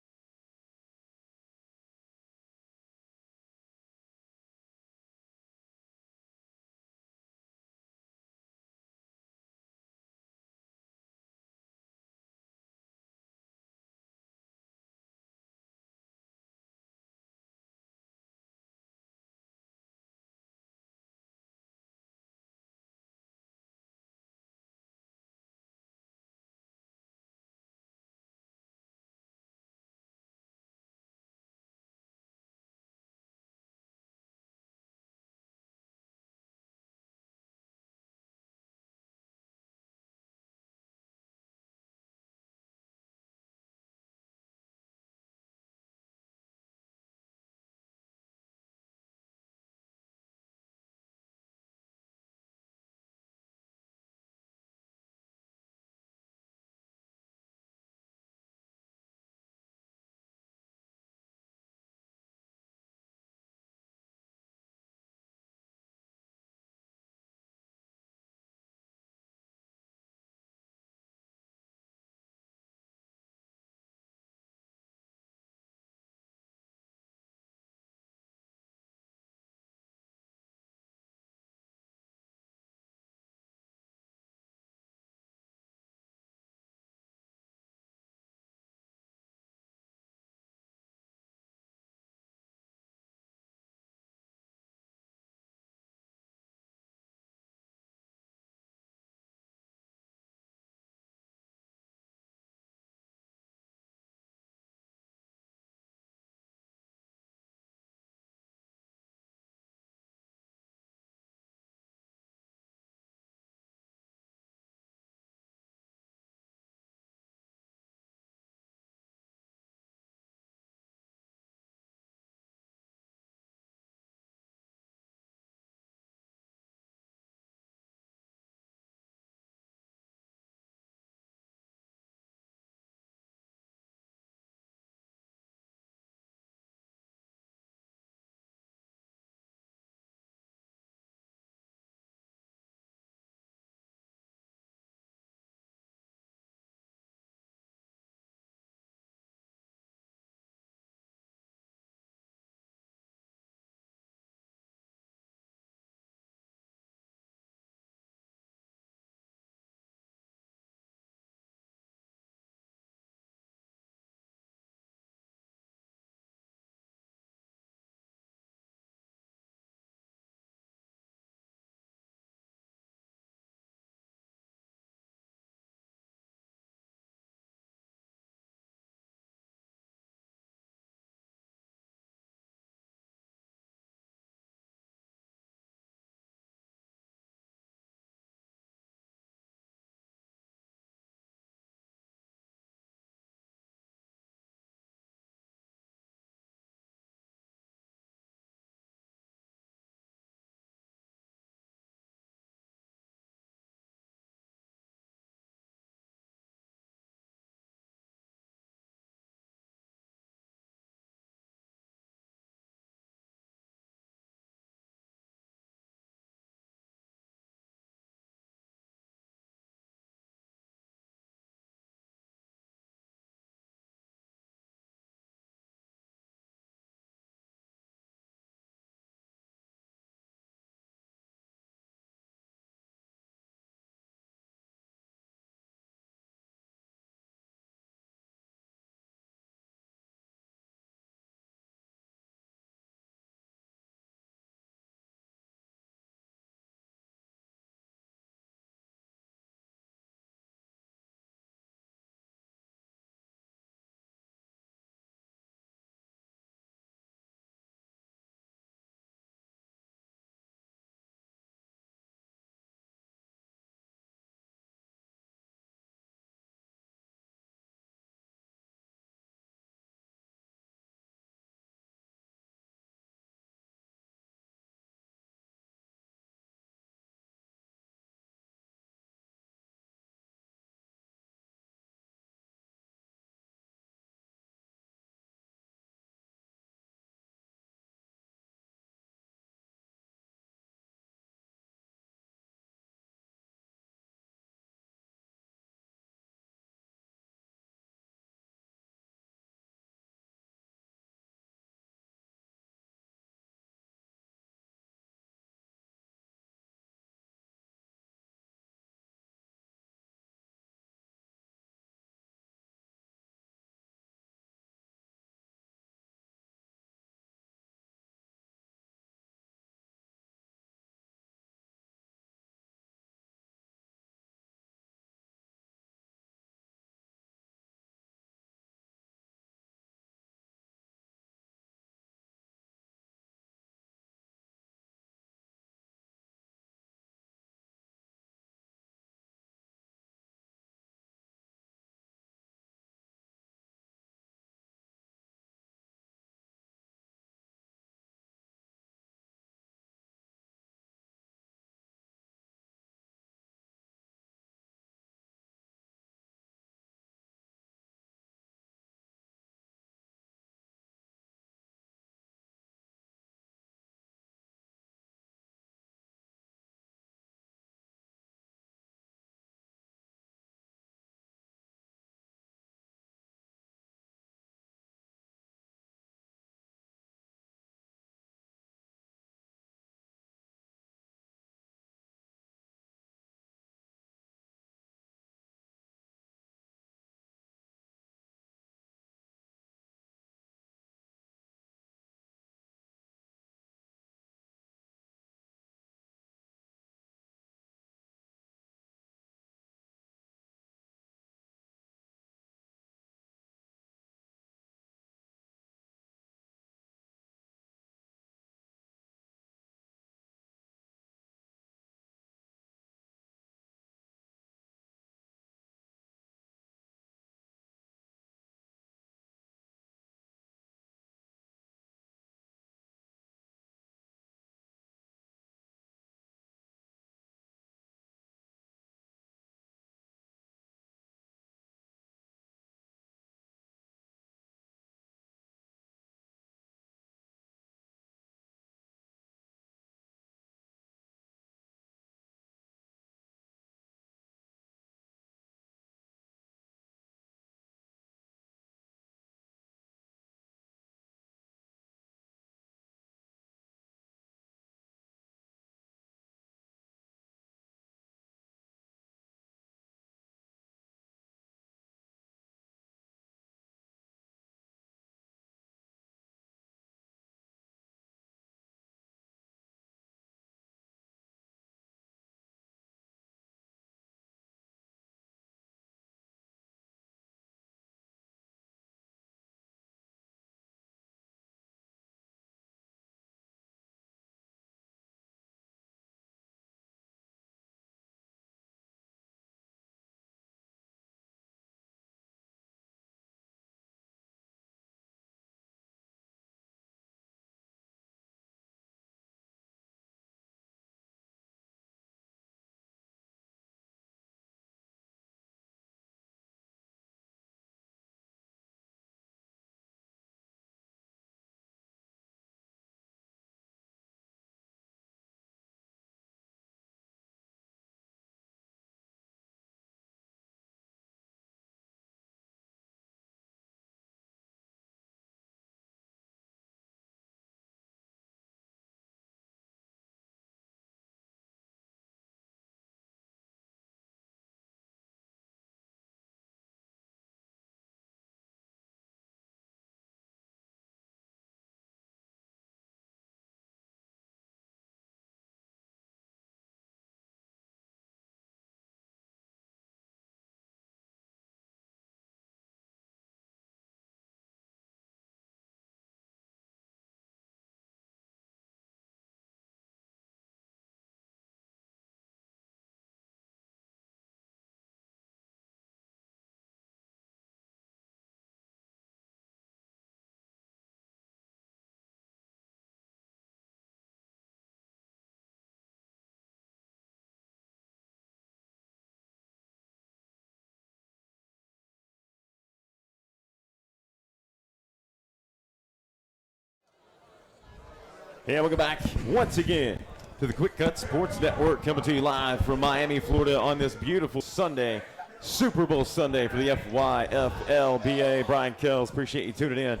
[SPEAKER 1] And welcome back once again to the Quick Cut Sports Network, coming to you live from Miami, Florida on this beautiful Sunday, Super Bowl Sunday for the FYFL BA. Brian Kells, appreciate you tuning in.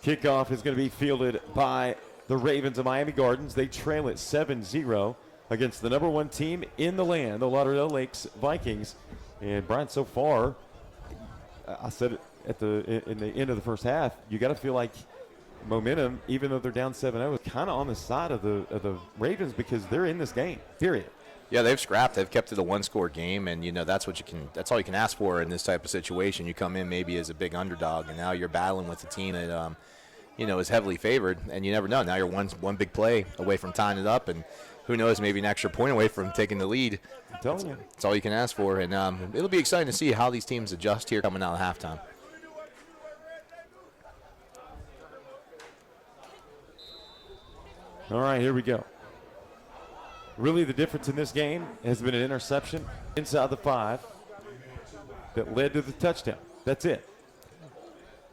[SPEAKER 1] Kickoff is going to be fielded by the Ravens of Miami Gardens. They trail at 7-0 against the number 1 team in the land, the Lauderdale Lakes Vikings. And Brian, so far, I said it in the end of the first half, you got to feel like momentum, even though they're down 7-0, is kind of on the side of the Ravens because they're in this game, period.
[SPEAKER 4] Yeah, they've scrapped. They've kept it a one-score game, and that's all you can ask for in this type of situation. You come in maybe as a big underdog, and now you're battling with a team that is heavily favored, and you never know. Now you're one big play away from tying it up, and who knows, maybe an extra point away from taking the lead.
[SPEAKER 1] I'm telling you.
[SPEAKER 4] That's all you can ask for, and it'll be exciting to see how these teams adjust here coming out of halftime.
[SPEAKER 1] All right, here we go. Really, the difference in this game has been an interception inside the 5 that led to the touchdown. That's it.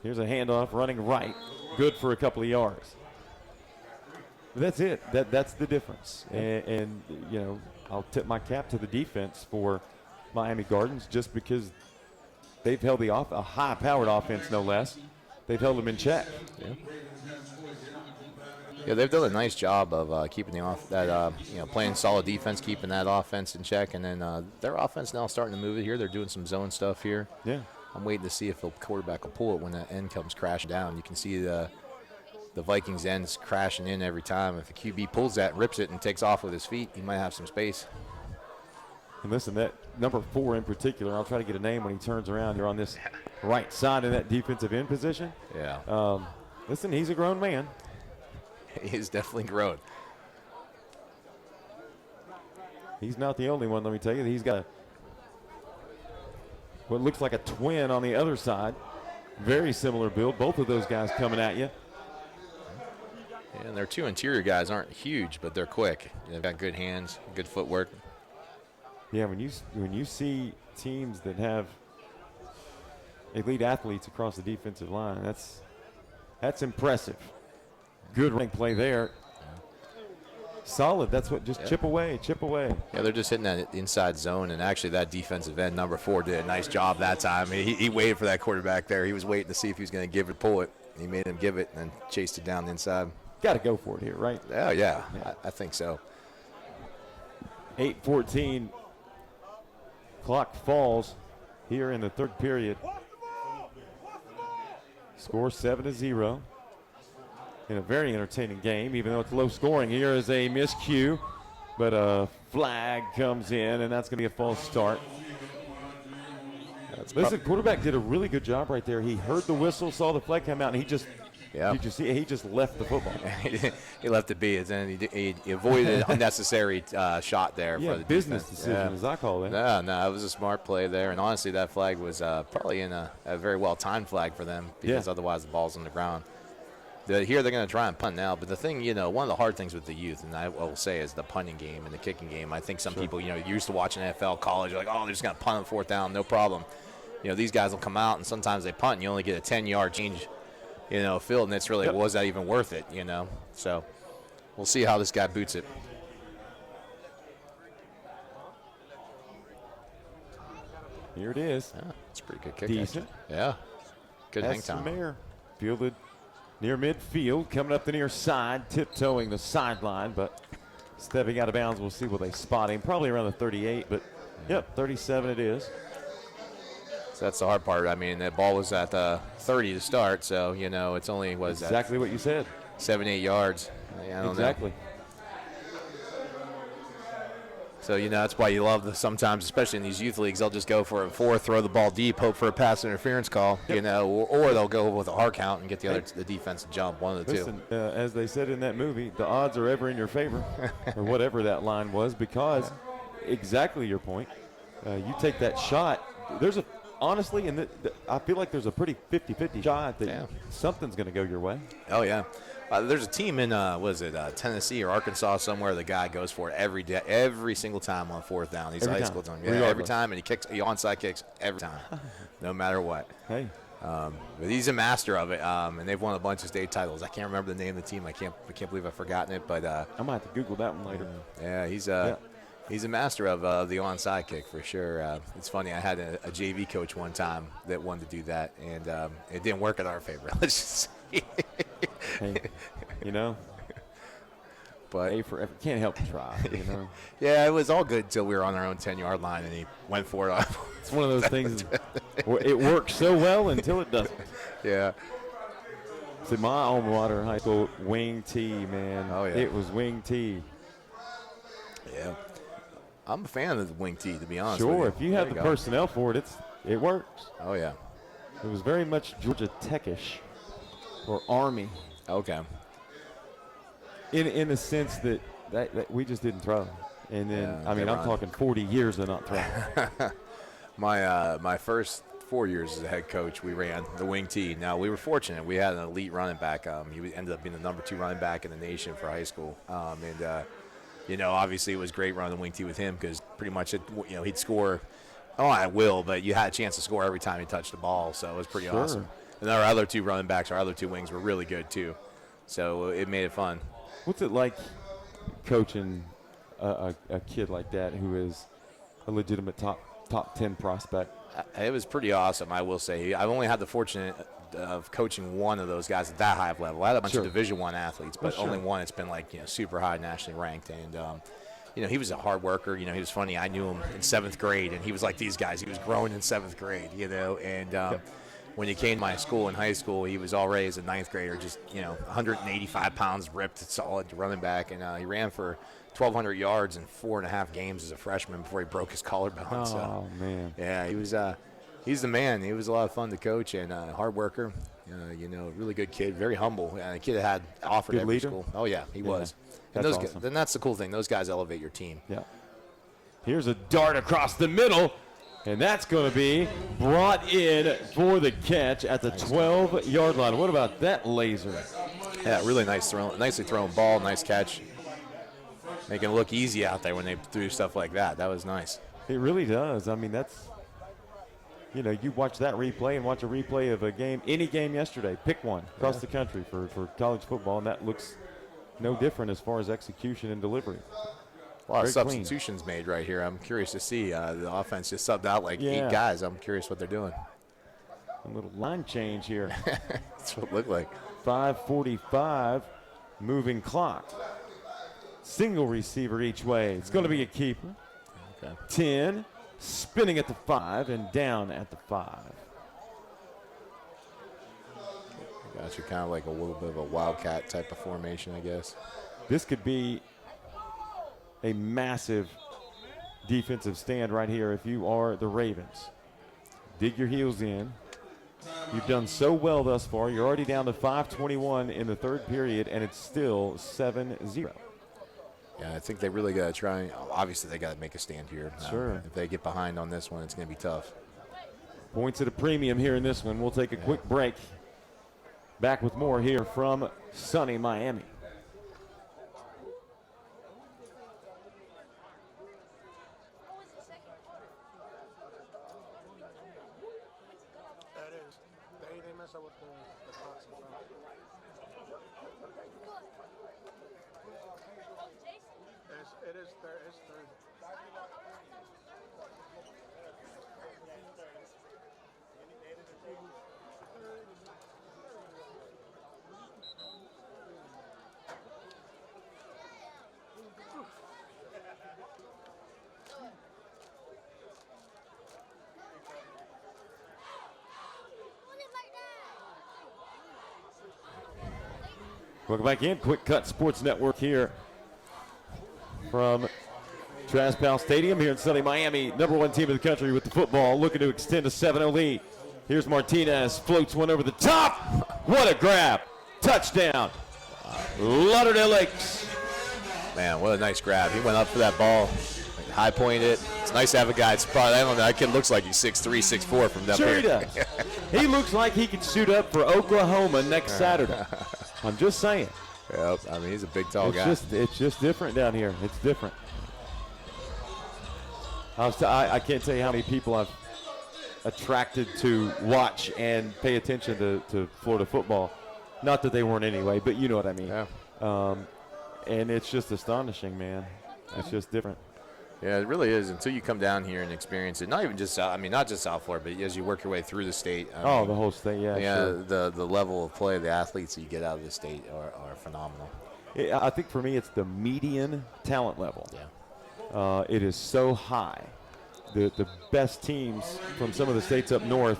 [SPEAKER 1] Here's a handoff running right, good for a couple of yards. But that's it. That's the difference. And I'll tip my cap to the defense for Miami Gardens just because they've held a high-powered offense, no less. They've held them in check.
[SPEAKER 4] Yeah, they've done a nice job of keeping playing solid defense, keeping that offense in check, and then their offense now starting to move it here. They're doing some zone stuff here.
[SPEAKER 1] Yeah.
[SPEAKER 4] I'm waiting to see if the quarterback will pull it when that end comes crashing down. You can see the Vikings ends crashing in every time. If the QB pulls that, rips it, and takes off with his feet, he might have some space.
[SPEAKER 1] And listen, that number 4 in particular, I'll try to get a name when he turns around here on this right side in that defensive end position.
[SPEAKER 4] Yeah.
[SPEAKER 1] Listen, he's a grown man.
[SPEAKER 4] He is definitely grown.
[SPEAKER 1] He's not the only one, let me tell you. He's got what looks like a twin on the other side. Very similar build. Both of those guys coming at you.
[SPEAKER 4] And their 2 interior guys aren't huge, but they're quick. They've got good hands, good footwork.
[SPEAKER 1] Yeah, when you see teams that have elite athletes across the defensive line, that's impressive. Good running play there. Solid. That's what, just chip away.
[SPEAKER 4] Yeah, they're just hitting that inside zone, and actually that defensive end, number 4, did a nice job that time. He waited for that quarterback there. He was waiting to see if he was going to pull it. He made him give it and then chased it down the inside.
[SPEAKER 1] Got to go for it here, right?
[SPEAKER 4] Oh, yeah. I think so.
[SPEAKER 1] 8:14. Clock falls here in the third period. Score 7-0. In a very entertaining game, even though it's low scoring. Here is a miscue, but a flag comes in, and that's going to be a false start. Listen, quarterback did a really good job right there. He heard the whistle, saw the flag come out, and he just left the football.
[SPEAKER 4] He left it be, and he avoided an unnecessary shot there.
[SPEAKER 1] Yeah,
[SPEAKER 4] for the
[SPEAKER 1] business
[SPEAKER 4] defense.
[SPEAKER 1] decision, as I call it.
[SPEAKER 4] No, it was a smart play there, and honestly, that flag was probably in a very well-timed flag for them because otherwise the ball's on the ground. Here they're going to try and punt now, but the thing, one of the hard things with the youth, and I will say, is the punting game and the kicking game. I think some people, used to watching NFL, college, like, oh, they're just going to punt on 4th down, no problem. These guys will come out, and sometimes they punt, and you only get a 10-yard change, field, and it's really, was that even worth it, So we'll see how this guy boots it.
[SPEAKER 1] Here it is.
[SPEAKER 4] Yeah, it's a pretty good kick.
[SPEAKER 1] Decent.
[SPEAKER 4] Actually. Yeah. Good hang time.
[SPEAKER 1] Mayer fielded near midfield, coming up the near side, tiptoeing the sideline, but stepping out of bounds. We'll see where they spot him. Probably around the 38, but 37 it is.
[SPEAKER 4] So that's the hard part. I mean, that ball was at 30 to start, so, it's only,
[SPEAKER 1] exactly what you said.
[SPEAKER 4] 7-8 yards. I don't
[SPEAKER 1] know.
[SPEAKER 4] So, that's why you love sometimes, especially in these youth leagues, they'll just go for a 4, throw the ball deep, hope for a pass interference call, or they'll go with a hard count and get the defense to jump, one of the two.
[SPEAKER 1] As they said in that movie, the odds are ever in your favor, or whatever that line was, because exactly your point. You take that shot. Honestly, I feel like there's a pretty 50-50 shot that something's going to go your way.
[SPEAKER 4] Oh, yeah. There's a team in, Tennessee or Arkansas somewhere. The guy goes for it every single time on 4th down. He's a high school team. Yeah, every time, and he onside kicks every time, no matter what.
[SPEAKER 1] Hey,
[SPEAKER 4] But he's a master of it, and they've won a bunch of state titles. I can't remember the name of the team. I can't believe I've forgotten it. But
[SPEAKER 1] I might have to Google that one later.
[SPEAKER 4] Yeah, he's a master of the onside kick for sure. It's funny. I had a JV coach one time that wanted to do that, and it didn't work in our favor. Let's just say.
[SPEAKER 1] Hey, you know.
[SPEAKER 4] But
[SPEAKER 1] A for effort. Can't help but try, you know.
[SPEAKER 4] Yeah, it was all good until we were on our own 10-yard line, and he went for it.
[SPEAKER 1] It's one of those things. It works so well until it doesn't.
[SPEAKER 4] Yeah.
[SPEAKER 1] See, my alma mater high school, wing T, man.
[SPEAKER 4] Oh, yeah.
[SPEAKER 1] It was wing T.
[SPEAKER 4] Yeah. I'm a fan of the wing T, to be honest.
[SPEAKER 1] Sure,
[SPEAKER 4] with
[SPEAKER 1] if you have the personnel for it, it works.
[SPEAKER 4] Oh, yeah.
[SPEAKER 1] It was very much Georgia Tech-ish or Army.
[SPEAKER 4] Okay.
[SPEAKER 1] In the sense that we just didn't throw. And then,
[SPEAKER 4] Yeah,
[SPEAKER 1] I mean, I'm talking 40 years of not throwing.
[SPEAKER 4] My first 4 years as a head coach, we ran the wing T. Now, we were fortunate. We had an elite running back. He ended up being the number 2 running back in the nation for high school. Obviously it was great running the wing T with him because pretty much, he'd score, at will, but you had a chance to score every time he touched the ball. So it was pretty awesome. And our other 2 running backs, our other 2 wings were really good too. So it made it fun.
[SPEAKER 1] What's it like coaching a kid like that who is a legitimate top 10 prospect?
[SPEAKER 4] It was pretty awesome, I will say. I've only had the fortune of coaching one of those guys at that high of level. I had a bunch of Division I athletes, but only one that's been super high nationally ranked. And he was a hard worker. He was funny. I knew him in 7th grade, and he was like these guys. He was growing in 7th grade, and. When he came to my school in high school, he was already as a 9th grader, just 185 pounds, ripped, solid running back, and he ran for 1,200 yards in 4.5 games as a freshman before he broke his collarbone.
[SPEAKER 1] Oh man!
[SPEAKER 4] Yeah, he's the man. He was a lot of fun to coach and hard worker. Really good kid, very humble, and a kid that had offered
[SPEAKER 1] good
[SPEAKER 4] every
[SPEAKER 1] leader.
[SPEAKER 4] school. Oh yeah, he was. And
[SPEAKER 1] That's awesome.
[SPEAKER 4] Then that's the cool thing. Those guys elevate your team.
[SPEAKER 1] Yeah. Here's a dart across the middle. And that's going to be brought in for the catch at the 12-yard line. What about that laser?
[SPEAKER 4] Yeah, really nicely thrown ball, nice catch. Making it look easy out there when they do stuff like that. That was nice.
[SPEAKER 1] It really does. I mean, that's, you watch that replay and watch a replay of a game, any game yesterday. Pick one across the country for college football, and that looks no different as far as execution and delivery.
[SPEAKER 4] A lot of
[SPEAKER 1] Very
[SPEAKER 4] substitutions made right here. I'm curious to see. The offense just subbed out 8 guys. I'm curious what they're doing.
[SPEAKER 1] A little line change here.
[SPEAKER 4] That's what it looked like.
[SPEAKER 1] 5:45, moving clock. Single receiver each way. It's going to be a keeper.
[SPEAKER 4] Okay.
[SPEAKER 1] 10, spinning at the 5 and down at the 5.
[SPEAKER 4] Got you kind of like a little bit of a wildcat type of formation, I guess.
[SPEAKER 1] This could be a massive defensive stand right here if you are the Ravens. Dig your heels in. You've done so well thus far. You're already down to 5:21 in the 3rd period, and it's still 7-0.
[SPEAKER 4] Yeah, I think they really got to try. Obviously, they got to make a stand here.
[SPEAKER 1] Sure.
[SPEAKER 4] If they get behind on this one, it's going to be tough.
[SPEAKER 1] Points at a premium here in this one. We'll take a quick break. Back with more here from sunny Miami.
[SPEAKER 3] That is. They mess up with the clocks in front. It is third. It's third.
[SPEAKER 1] Welcome back in. Quick Cut Sports Network here from Traspal Stadium here in sunny Miami. #1 team in the country with the football, looking to extend a 7-0 lead. Here's Martinez, floats one over the top. What a grab. Touchdown. Lauderdale Lakes.
[SPEAKER 4] Man, what a nice grab. He went up for that ball, high pointed it. It's nice to have a guy. It's probably, I don't know, that kid looks like he's 6'3", 6'4" from up
[SPEAKER 1] Sure
[SPEAKER 4] here.
[SPEAKER 1] he does. He looks like he could suit up for Oklahoma next Saturday. I'm just saying.
[SPEAKER 4] Yep, I mean, he's a big, tall guy.
[SPEAKER 1] It's just different down here. It's different. I can't tell you how many people I've attracted to watch and pay attention to Florida football. Not that they weren't anyway, but you know what I mean.
[SPEAKER 4] Yeah.
[SPEAKER 1] And it's just astonishing, man. It's just different.
[SPEAKER 4] Yeah, it really is until you come down here and experience it. Not even just not just South Florida, but as you work your way through the state.
[SPEAKER 1] The whole state, yeah.
[SPEAKER 4] Yeah,
[SPEAKER 1] Sure.
[SPEAKER 4] the level of play, the athletes that you get out of the state are phenomenal.
[SPEAKER 1] I think for me it's the median talent level.
[SPEAKER 4] Yeah.
[SPEAKER 1] It is so high. The best teams from some of the states up north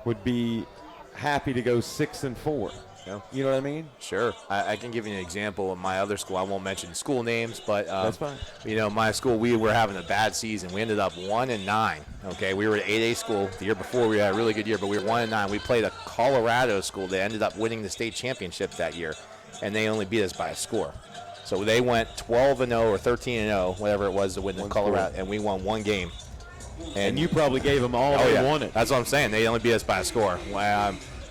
[SPEAKER 1] would be happy to go 6-4.
[SPEAKER 4] Yeah.
[SPEAKER 1] You know what I mean?
[SPEAKER 4] Sure. I can give you an example of my other school. I won't mention school names, but
[SPEAKER 1] That's fine.
[SPEAKER 4] You know, my school, we were having a bad season. We ended up 1-9. Okay, we were at 8A school. The year before, we had a really good year, but we were 1-9. We played a Colorado school that ended up winning the state championship that year, and they only beat us by a score. So they went 12-0 or 13-0, whatever it was, to win the Colorado, and we won one game.
[SPEAKER 1] And you probably gave them all they wanted.
[SPEAKER 4] That's what I'm saying. They only beat us by a score.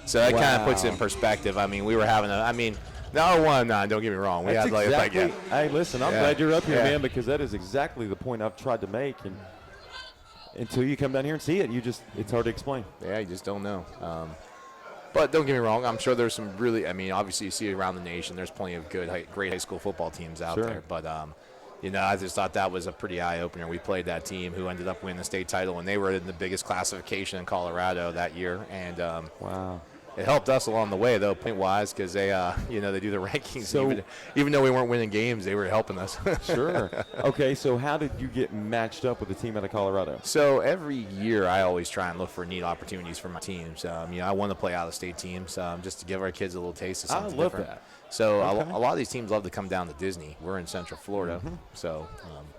[SPEAKER 4] So that kind of puts it in perspective. I mean, we were having now we're 1-9. Don't get me wrong. We
[SPEAKER 1] That's
[SPEAKER 4] had
[SPEAKER 1] exactly. Hey, listen, I'm glad you're up here,
[SPEAKER 4] Yeah.
[SPEAKER 1] man, because that is exactly the point I've tried to make. And until you come down here and see it, it's hard to explain.
[SPEAKER 4] Yeah, you just don't know. But don't get me wrong. I'm sure there's some really. I mean, obviously you see it around the nation. There's plenty of great high school football teams out there. But you know, I just thought that was a pretty eye opener. We played that team who ended up winning the state title, and they were in the biggest classification in Colorado that year. And
[SPEAKER 1] Wow.
[SPEAKER 4] it helped us along the way, though, point-wise, because they, they do the rankings.
[SPEAKER 1] So,
[SPEAKER 4] even though we weren't winning games, they were helping us.
[SPEAKER 1] Sure. Okay, so how did you get matched up with the team out of Colorado?
[SPEAKER 4] So every year, I always try and look for neat opportunities for my teams. I want to play out-of-state teams just to give our kids a little taste of something different.
[SPEAKER 1] I love that.
[SPEAKER 4] So
[SPEAKER 1] Okay.
[SPEAKER 4] a lot of these teams love to come down to Disney. We're in Central Florida.
[SPEAKER 1] Mm-hmm.
[SPEAKER 4] So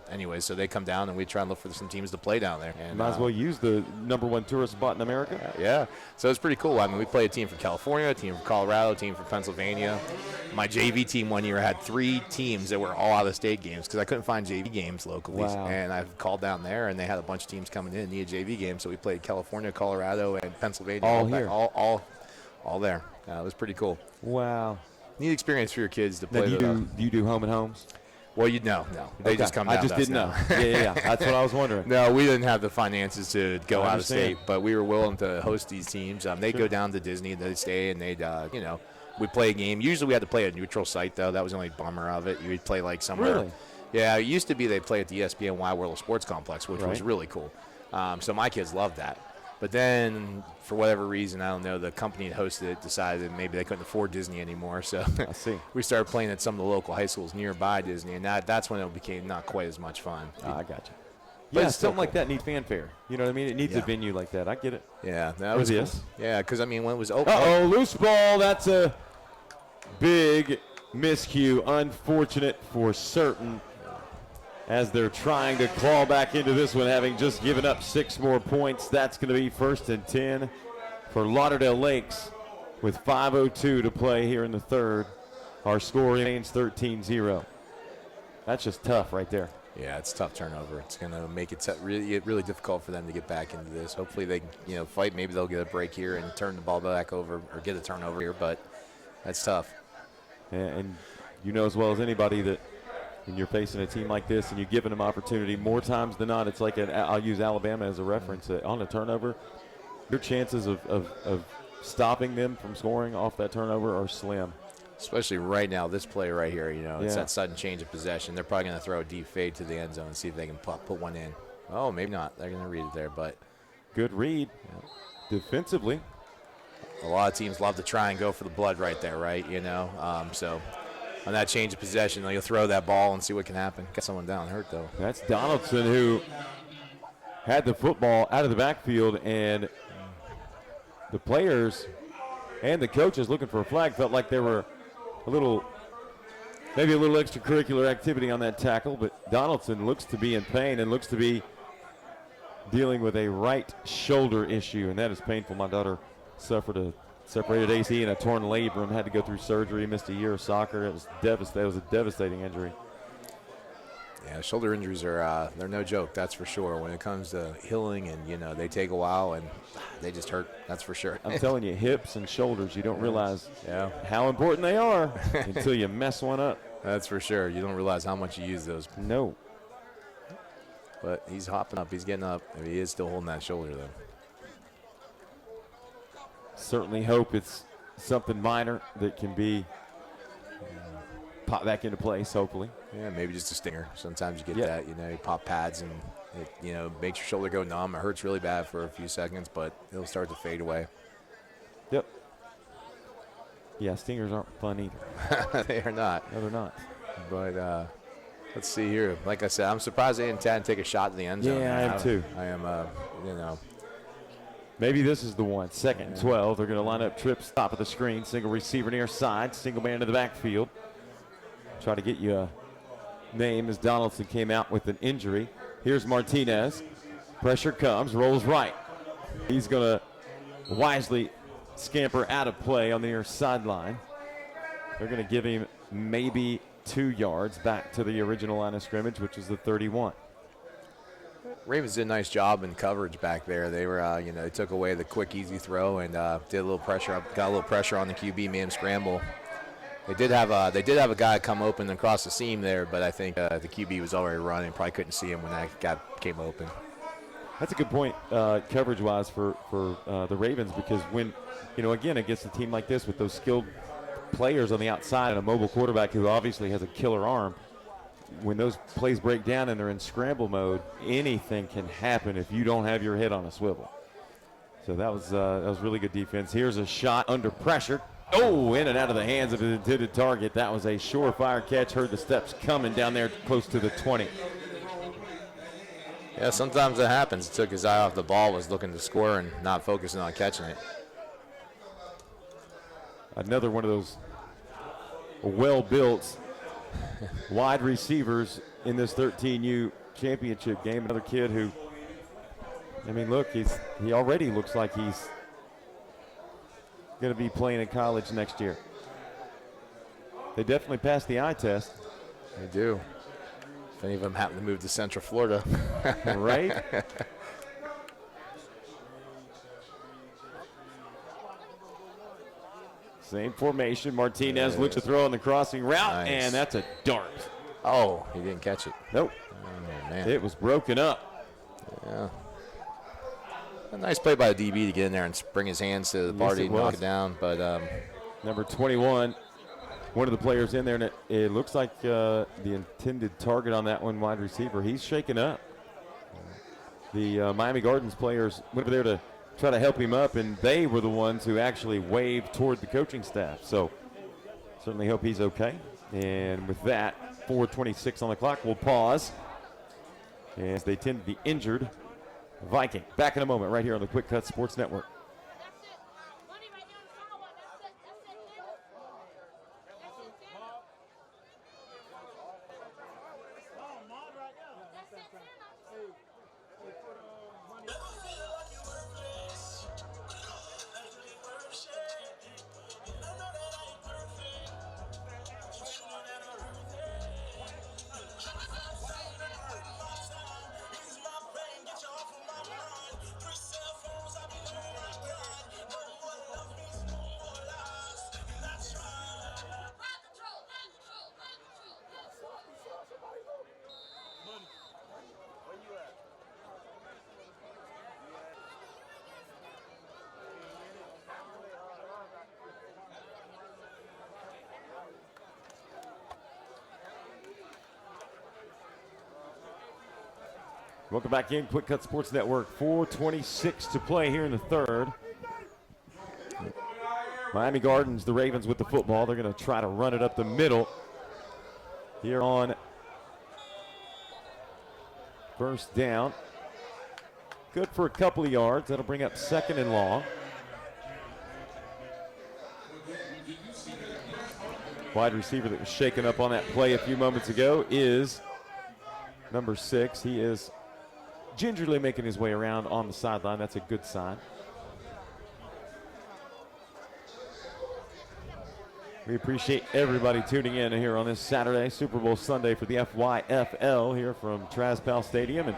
[SPEAKER 4] anyway, so they come down, and we try and look for some teams to play down there. And,
[SPEAKER 1] Might as well use the #1 tourist spot in America.
[SPEAKER 4] Yeah, so it's pretty cool. I mean, we played a team from California, a team from Colorado, a team from Pennsylvania. My JV team one year had 3 teams that were all out-of-state games because I couldn't find JV games locally.
[SPEAKER 1] Wow.
[SPEAKER 4] And I called down there, and they had a bunch of teams coming in and needed JV games. So we played California, Colorado, and Pennsylvania.
[SPEAKER 1] All here.
[SPEAKER 4] All there. It was pretty cool.
[SPEAKER 1] Wow.
[SPEAKER 4] Neat experience for your kids to
[SPEAKER 1] Now,
[SPEAKER 4] play.
[SPEAKER 1] do you do home and homes?
[SPEAKER 4] Well, no. They just come down.
[SPEAKER 1] I just
[SPEAKER 4] to us
[SPEAKER 1] didn't
[SPEAKER 4] now.
[SPEAKER 1] know. Yeah. That's what I was wondering.
[SPEAKER 4] No, we didn't have the finances to go
[SPEAKER 1] I
[SPEAKER 4] out of state,
[SPEAKER 1] understand.
[SPEAKER 4] but we were willing to host these teams. They'd go down to Disney, they'd stay, and they'd, we'd play a game. Usually we had to play a neutral site, though. That was the only bummer of it. You'd play like somewhere.
[SPEAKER 1] Really?
[SPEAKER 4] Yeah, it used to be they'd play at the ESPN Wide World of Sports Complex, which was
[SPEAKER 1] Right.
[SPEAKER 4] really cool. So my kids loved that. But then, for whatever reason, I don't know, the company that hosted it decided that maybe they couldn't afford Disney anymore. So
[SPEAKER 1] I see.
[SPEAKER 4] we started playing at some of the local high schools nearby Disney, and that's when it became not quite as much fun.
[SPEAKER 1] I got you.
[SPEAKER 4] But
[SPEAKER 1] Yeah,
[SPEAKER 4] it's still
[SPEAKER 1] something like
[SPEAKER 4] cool.
[SPEAKER 1] that needs fanfare. You know what I mean? It needs a
[SPEAKER 4] Yeah.
[SPEAKER 1] venue like that. I get it.
[SPEAKER 4] Yeah, that
[SPEAKER 1] Or
[SPEAKER 4] was cool.
[SPEAKER 1] this.
[SPEAKER 4] Yeah, because, when it was open.
[SPEAKER 1] Uh-oh, loose ball. That's a big miscue. Unfortunate for certain as they're trying to claw back into this one, having just given up 6 more points. That's going to be 1st and 10 for Lauderdale Lakes with 5:02 to play here in the third. Our score remains 13-0. That's just tough right there.
[SPEAKER 4] Yeah, it's a tough turnover. It's going to make it really difficult for them to get back into this. Hopefully they can, fight. Maybe they'll get a break here and turn the ball back over or get a turnover here, but that's tough.
[SPEAKER 1] And you know as well as anybody that when you're facing a team like this and you're giving them opportunity, more times than not, it's like I'll use Alabama as a reference. On a turnover, your chances of stopping them from scoring off that turnover are slim.
[SPEAKER 4] Especially right now, this play right here, it's
[SPEAKER 1] Yeah.
[SPEAKER 4] that sudden change of possession. They're probably going to throw a deep fade to the end zone and see if they can put one in. Oh, maybe not. They're going to read it there, but
[SPEAKER 1] Good read defensively.
[SPEAKER 4] a lot of teams love to try and go for the blood right there, right? So on that change of possession, you'll throw that ball and see what can happen. Got someone down hurt, though.
[SPEAKER 1] That's Donaldson who had the football out of the backfield, and the players and the coaches looking for a flag felt like there were maybe a little extracurricular activity on that tackle, but Donaldson looks to be in pain and looks to be dealing with a right shoulder issue, and that is painful. My daughter suffered a separated AC and a torn labrum, had to go through surgery, missed a year of soccer. It was devastating. It was a devastating injury.
[SPEAKER 4] Yeah, shoulder injuries are they're no joke, that's for sure. When it comes to healing and, they take a while and they just hurt, that's for sure.
[SPEAKER 1] I'm telling you, hips and shoulders, you don't realize
[SPEAKER 4] Yeah.
[SPEAKER 1] how important they are until you mess one up.
[SPEAKER 4] That's for sure. You don't realize how much you use those.
[SPEAKER 1] No.
[SPEAKER 4] But he's hopping up. He's getting up. He is still holding that shoulder, though.
[SPEAKER 1] Certainly hope it's something minor that can be pop back into place, hopefully.
[SPEAKER 4] Yeah, maybe just a stinger. Sometimes you get
[SPEAKER 1] Yeah.
[SPEAKER 4] that, you pop pads and it, makes your shoulder go numb. It hurts really bad for a few seconds, but it'll start to fade away.
[SPEAKER 1] Yep. Yeah, stingers aren't fun either.
[SPEAKER 4] They are not.
[SPEAKER 1] No, they're not.
[SPEAKER 4] But let's see here. Like I said, I'm surprised they didn't take a shot to the end zone.
[SPEAKER 1] Yeah, I am too.
[SPEAKER 4] I am,
[SPEAKER 1] Maybe this is the one. 2nd and 12. They're going to line up trips top of the screen. Single receiver near side. Single man to the backfield. Try to get you a name as Donaldson came out with an injury. Here's Martinez. Pressure comes. Rolls right. He's going to wisely scamper out of play on the near sideline. They're going to give him maybe 2 yards back to the original line of scrimmage, which is the 31.
[SPEAKER 4] Ravens did a nice job in coverage back there. They were, they took away the quick, easy throw and did a little pressure. Got a little pressure on the QB, made him scramble. They did have a guy come open across the seam there, but I think the QB was already running. Probably couldn't see him when that guy came open.
[SPEAKER 1] That's a good point, coverage-wise for the Ravens, because when, again, against a team like this with those skilled players on the outside and a mobile quarterback who obviously has a killer arm, when those plays break down and they're in scramble mode, anything can happen if you don't have your head on a swivel. So that was really good defense. Here's a shot under pressure. Oh, in and out of the hands of his intended target. That was a surefire catch. Heard the steps coming down there close to the 20.
[SPEAKER 4] Yeah, sometimes it happens. Took his eye off the ball, was looking to score and not focusing on catching it.
[SPEAKER 1] Another one of those well-built wide receivers in this 13U championship game. Another kid who, look, he already looks like he's going to be playing in college next year. They definitely passed the eye test.
[SPEAKER 4] They do. If any of them happen to move to Central Florida.
[SPEAKER 1] Right? Same formation. Martinez looks to throw on the crossing route, and that's a dart.
[SPEAKER 4] Oh, he didn't catch it.
[SPEAKER 1] Nope.
[SPEAKER 4] Oh, man.
[SPEAKER 1] It was broken up.
[SPEAKER 4] Yeah. A nice play by the DB to get in there and bring his hands to the party and knock it down. But
[SPEAKER 1] number 21, one of the players in there, and it looks like the intended target on that one, wide receiver, he's shaken up. The Miami Gardens players went over there to try to help him up, and they were the ones who actually waved toward the coaching staff. So certainly hope he's okay. And with that, 4:26 on the clock, we'll pause as they tend to be injured. Viking, back in a moment right here on the Quick Cut Sports Network. Welcome back in, Quick Cut Sports Network. 4:26 to play here in the third. Miami Gardens, the Ravens with the football. They're going to try to run it up the middle here on first down. Good for a couple of yards. That'll bring up 2nd and long. Wide receiver that was shaken up on that play a few moments ago is number 6. He is gingerly making his way around on the sideline. That's a good sign. We appreciate everybody tuning in here on this Saturday, Super Bowl Sunday for the FYFL here from Traspal Stadium in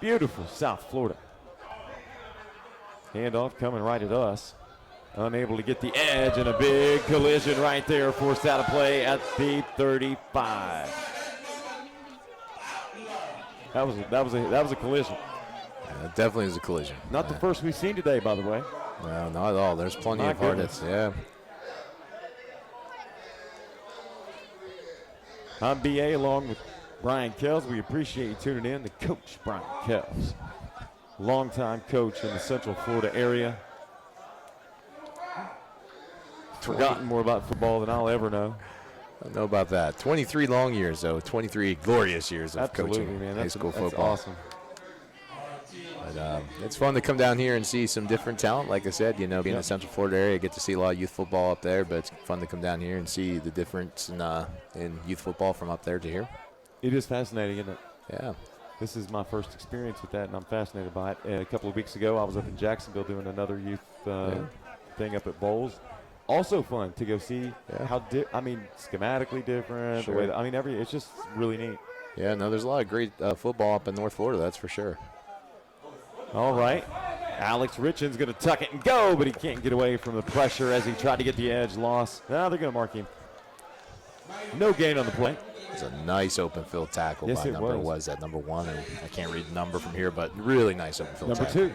[SPEAKER 1] beautiful South Florida. Handoff coming right at us. Unable to get the edge, and a big collision right there, forced out of play at the 35. That was a collision.
[SPEAKER 4] Definitely is a collision.
[SPEAKER 1] Not the first we've seen today, by the way.
[SPEAKER 4] No, not at all. There's plenty
[SPEAKER 1] My
[SPEAKER 4] of hard
[SPEAKER 1] goodness.
[SPEAKER 4] hits. Yeah.
[SPEAKER 1] I'm BA along with Brian Kells. We appreciate you tuning in. The coach, Brian Kells, longtime coach in the Central Florida area. Forgotten more about football than I'll ever know.
[SPEAKER 4] I don't know about that. 23 long years, though. 23 glorious years of
[SPEAKER 1] Absolutely,
[SPEAKER 4] coaching
[SPEAKER 1] man.
[SPEAKER 4] high school
[SPEAKER 1] That's
[SPEAKER 4] football.
[SPEAKER 1] awesome.
[SPEAKER 4] But it's fun to come down here and see some different talent. Like I said, being in the Central Florida area, get to see a lot of youth football up there. But it's fun to come down here and see the difference in youth football from up there to here.
[SPEAKER 1] It is fascinating, isn't it?
[SPEAKER 4] Yeah.
[SPEAKER 1] This is my first experience with that, and I'm fascinated by it. A couple of weeks ago, I was up in Jacksonville doing another youth thing up at Bowles. Also fun to go see how schematically different.
[SPEAKER 4] Sure.
[SPEAKER 1] The way it's just really neat.
[SPEAKER 4] Yeah, no, there's a lot of great football up in North Florida, that's for sure.
[SPEAKER 1] All right. Alex Richens going to tuck it and go, but he can't get away from the pressure as he tried to get the edge. Loss. Now they're going to mark him. No gain on the play.
[SPEAKER 4] It's a nice open field tackle
[SPEAKER 1] Yes,
[SPEAKER 4] by
[SPEAKER 1] it
[SPEAKER 4] number
[SPEAKER 1] was.
[SPEAKER 4] number 1. And I can't read the number from here, but really nice open field
[SPEAKER 1] Number
[SPEAKER 4] tackle.
[SPEAKER 1] 2.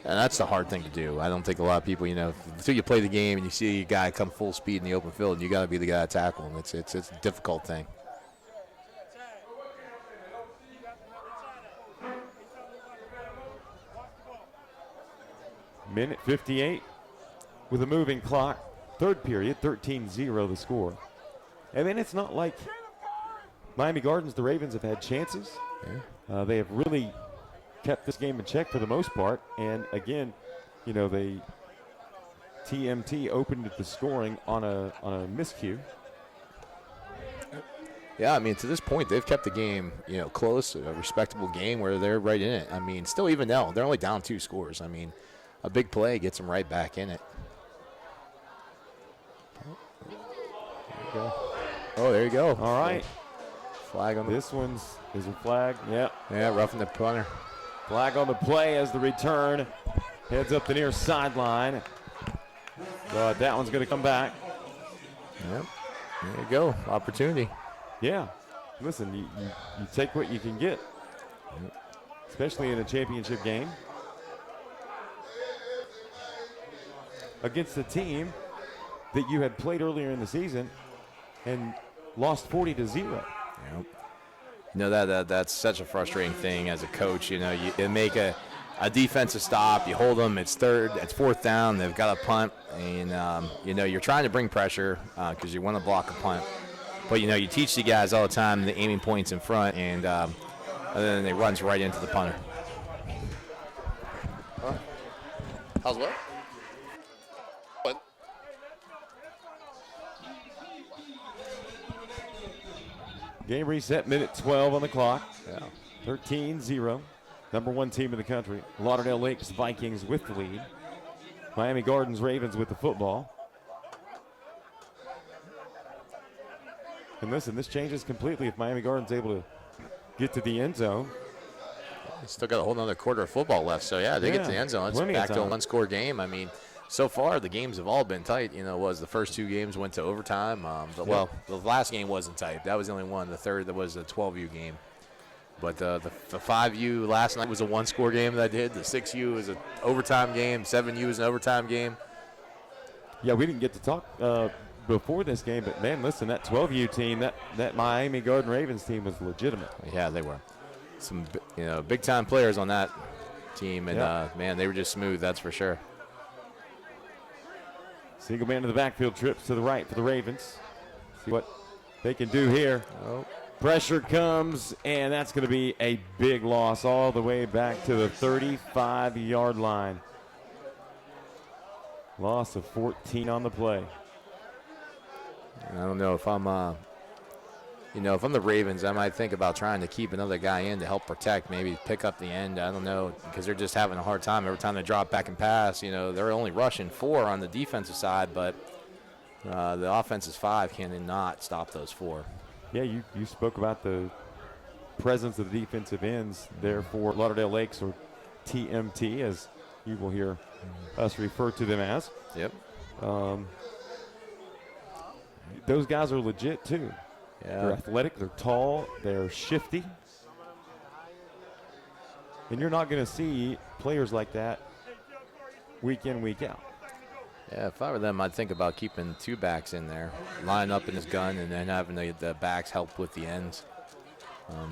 [SPEAKER 4] And that's the hard thing to do. I don't think a lot of people, until you play the game and you see a guy come full speed in the open field, and you got to be the guy to tackle him. It's a difficult thing.
[SPEAKER 1] Minute 58 with a moving clock. Third period, 13-0 the score. I mean, it's not like Miami Gardens, the Ravens have had chances.
[SPEAKER 4] Yeah.
[SPEAKER 1] They have really kept this game in check for the most part. And again, they TMT opened the scoring on a miscue.
[SPEAKER 4] Yeah, I mean, to this point, they've kept the game, close, a respectable game where they're right in it. I mean, still even now, they're only down 2 scores. I mean, a big play gets them right back in it. There you go.
[SPEAKER 1] All right.
[SPEAKER 4] Flag on the
[SPEAKER 1] This one's is a flag. Yep.
[SPEAKER 4] Yeah, roughing the punter.
[SPEAKER 1] Flag on the play as the return heads up the near sideline. But that one's going to come back.
[SPEAKER 4] Yep. There you go. Opportunity.
[SPEAKER 1] Yeah. Listen, you take what you can get, especially in a championship game against a team that you had played earlier in the season and lost 40-0.
[SPEAKER 4] Yep. That's such a frustrating thing as a coach. You make a defensive stop, you hold them, it's 4th down, they've got a punt, and you're trying to bring pressure because you want to block a punt. But you teach the guys all the time the aiming points in front, and then they runs right into the punter. How's what? What?
[SPEAKER 1] Game reset, minute 12 on the clock.
[SPEAKER 4] Yeah.
[SPEAKER 1] 13-0. Number 1 team in the country. Lauderdale Lakes Vikings with the lead. Miami Gardens Ravens with the football. And listen, this changes completely if Miami Gardens able to get to the end zone.
[SPEAKER 4] Still got a whole nother quarter of football left, so they get to the end zone. It's
[SPEAKER 1] plenty of
[SPEAKER 4] back to a
[SPEAKER 1] time.
[SPEAKER 4] one-score game. I mean, so far the games have all been tight. The first 2 games went to overtime. Well, the last game wasn't tight. That was the only one. The third, that was a 12U game. But the 5U last night was a one-score game that I did. The 6U was an overtime game. 7U was an overtime game.
[SPEAKER 1] Yeah, we didn't get to talk before this game, but man, listen, that 12U team, that Miami Garden Ravens team was legitimate.
[SPEAKER 4] Yeah, they were. Some big-time players on that team, and man, they were just smooth. That's for sure.
[SPEAKER 1] Single man to the backfield, trips to the right for the Ravens. See what they can do here.
[SPEAKER 4] Oh.
[SPEAKER 1] Pressure comes, and that's going to be a big loss all the way back to the 35-yard line. Loss of 14 on the play.
[SPEAKER 4] I don't know if I'm, if I'm the Ravens, I might think about trying to keep another guy in to help protect, maybe pick up the end. I don't know, because they're just having a hard time every time they drop back and pass. They're only rushing 4 on the defensive side, but the offense is 5. Can they not stop those 4?
[SPEAKER 1] Yeah, you spoke about the presence of the defensive ends there for Lauderdale Lakes, or TMT, as you will hear us refer to them as.
[SPEAKER 4] Yep.
[SPEAKER 1] Those guys are legit too.
[SPEAKER 4] Yeah.
[SPEAKER 1] They're athletic, they're tall, they're shifty. And you're not going to see players like that week in, week out.
[SPEAKER 4] Yeah, if I were them, I'd think about keeping 2 backs in there, line up in his gun, and then having the backs help with the ends.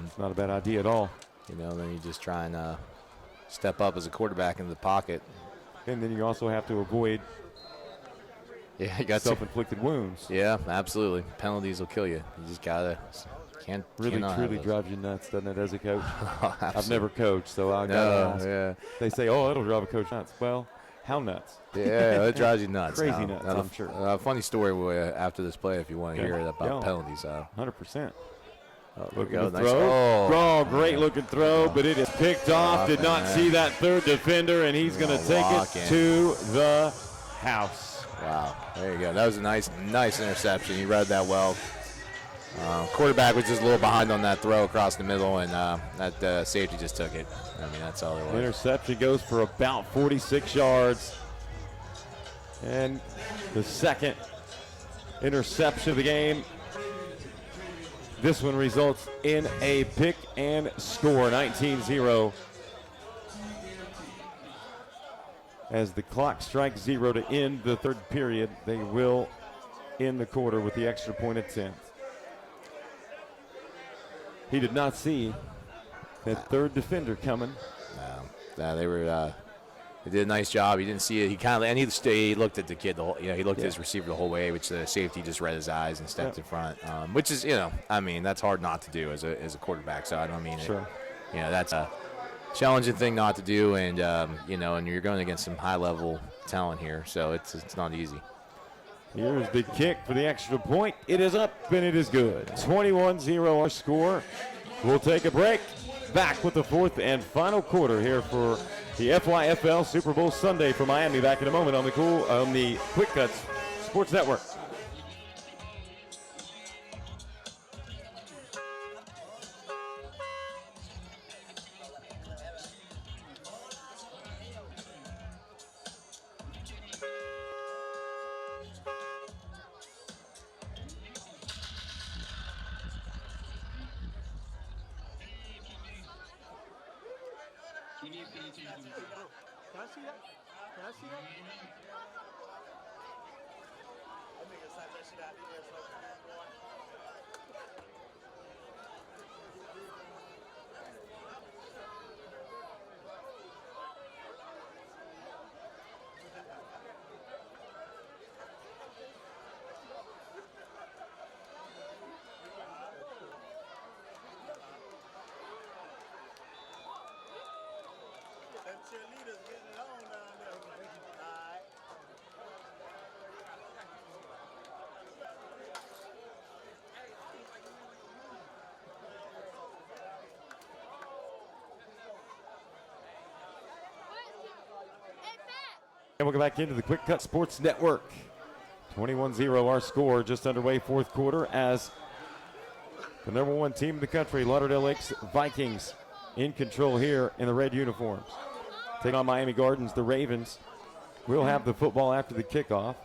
[SPEAKER 1] It's not a bad idea at all.
[SPEAKER 4] You know, then you just try and step up as a quarterback into the pocket.
[SPEAKER 1] And then you also have to avoid
[SPEAKER 4] Yeah, you got
[SPEAKER 1] self-inflicted wounds.
[SPEAKER 4] Yeah, absolutely. Penalties will kill you. You just can't
[SPEAKER 1] Really, truly drives you nuts, doesn't it, as a coach? I've never coached, so I gotta ask.
[SPEAKER 4] Yeah.
[SPEAKER 1] They say, oh, it'll drive a coach nuts. Well, how nuts?
[SPEAKER 4] Yeah, it drives you nuts.
[SPEAKER 1] Crazy nuts, I'm sure.
[SPEAKER 4] A funny story after this play, if you want to hear it about penalties.
[SPEAKER 1] 100%.
[SPEAKER 4] Look
[SPEAKER 1] at the throw. Great looking throw, but it is picked off. Did not see that third defender, and he's going to take it to the house.
[SPEAKER 4] Wow, there you go. That was a nice interception. He read that well. Quarterback was just a little behind on that throw across the middle, and that safety just took it. I mean, that's all it was.
[SPEAKER 1] Interception goes for about 46 yards. And the second interception of the game. This one results in a pick and score, 19-0. As the clock strikes 0 to end the third period, they will end the quarter with the extra point attempt. He did not see that third defender coming.
[SPEAKER 4] They did a nice job. He didn't see it. He looked at the kid he looked at his receiver the whole way, which the safety just read his eyes and stepped in front. Which is, that's hard not to do as a quarterback. So I don't mean
[SPEAKER 1] sure.
[SPEAKER 4] That's a challenging thing not to do, and and you're going against some high-level talent here, so it's not easy.
[SPEAKER 1] Here's the kick for the extra point. It is up and it is good. 21-0 our score. We'll take a break. Back with the fourth and final quarter here for the FYFL Super Bowl Sunday from Miami. Back in a moment on the Quick Cuts Sports Network. And we'll go back into the Quick Cut Sports Network. 21-0 our score, just underway fourth quarter as the number 1 team in the country, Lauderdale Lakes Vikings, in control here in the red uniforms. Taking on Miami Gardens, the Ravens. We'll have the football after the kickoff.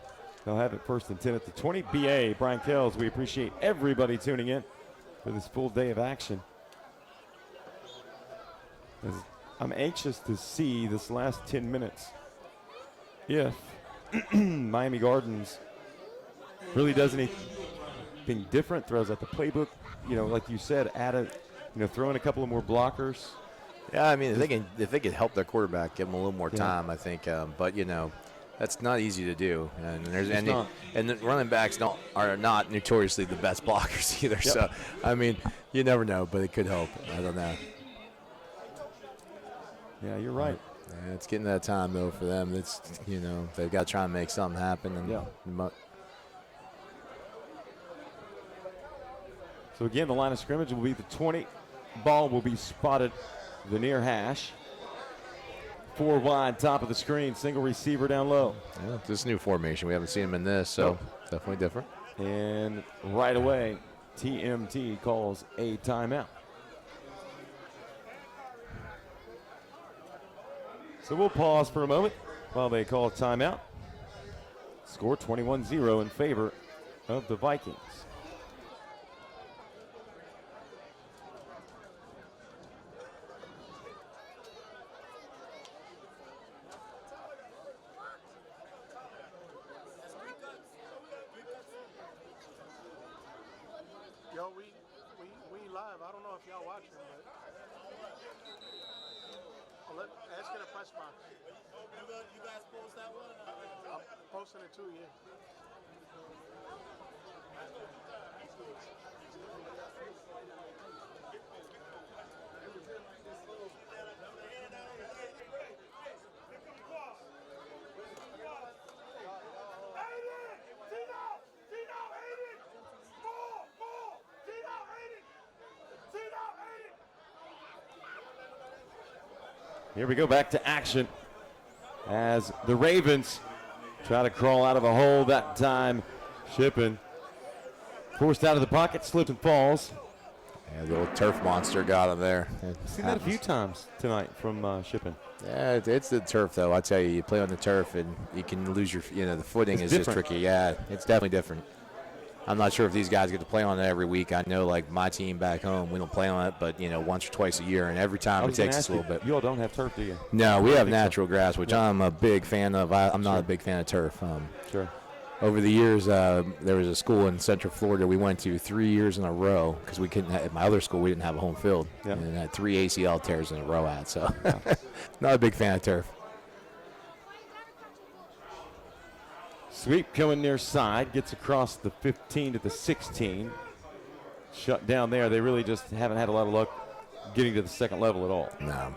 [SPEAKER 1] They'll have it first and 10 at the 20. BA, Brian Kells, we appreciate everybody tuning in for this full day of action. I'm anxious to see this last 10 minutes if Miami Gardens really does anything different, throws out the playbook, like you said, throw in a couple of more blockers.
[SPEAKER 4] Yeah, I mean, if they could help their quarterback, give him a little more time, I think. But that's not easy to do. And the running backs are not notoriously the best blockers either. Yep. So I mean, you never know, but it could help. I don't know.
[SPEAKER 1] Yeah, you're right.
[SPEAKER 4] Yeah, it's getting that time though for them. It's they've got to try and make something happen. And
[SPEAKER 1] So again, the line of scrimmage will be the 20. Ball will be spotted the near hash. 4 wide, top of the screen, single receiver down low.
[SPEAKER 4] Yeah, this new formation. We haven't seen him in this, so definitely different.
[SPEAKER 1] And right away, TMT calls a timeout. So we'll pause for a moment while they call a timeout. Score 21-0 in favor of the Vikings.
[SPEAKER 3] watching, but ask in the press box.
[SPEAKER 5] You guys post that one?
[SPEAKER 3] I'm posting it too, yeah.
[SPEAKER 1] Here we go back to action as the Ravens try to crawl out of a hole that time. Shipping forced out of the pocket, slips and falls.
[SPEAKER 4] Yeah, the old turf monster got him there.
[SPEAKER 1] I've seen that a few times tonight from Shipping.
[SPEAKER 4] Yeah, it's the turf, though. I tell you, you play on the turf and you can lose your, the footing is just tricky. Yeah, it's definitely different. I'm not sure if these guys get to play on it every week. I know, like, my team back home, we don't play on it, but, once or twice a year, and every time it takes us a little bit.
[SPEAKER 1] You all don't have turf, do you?
[SPEAKER 4] No, we have natural grass, which I'm a big fan of. I'm not a big fan of turf.
[SPEAKER 1] Sure.
[SPEAKER 4] Over the years, there was a school in Central Florida we went to 3 years in a row because we couldn't. At my other school, we didn't have a home field, and had 3 ACL tears in a row at. So, not a big fan of turf.
[SPEAKER 1] Sweep coming near side, gets across the 15 to the 16. Shut down there. They really just haven't had a lot of luck getting to the second level at all.
[SPEAKER 4] No.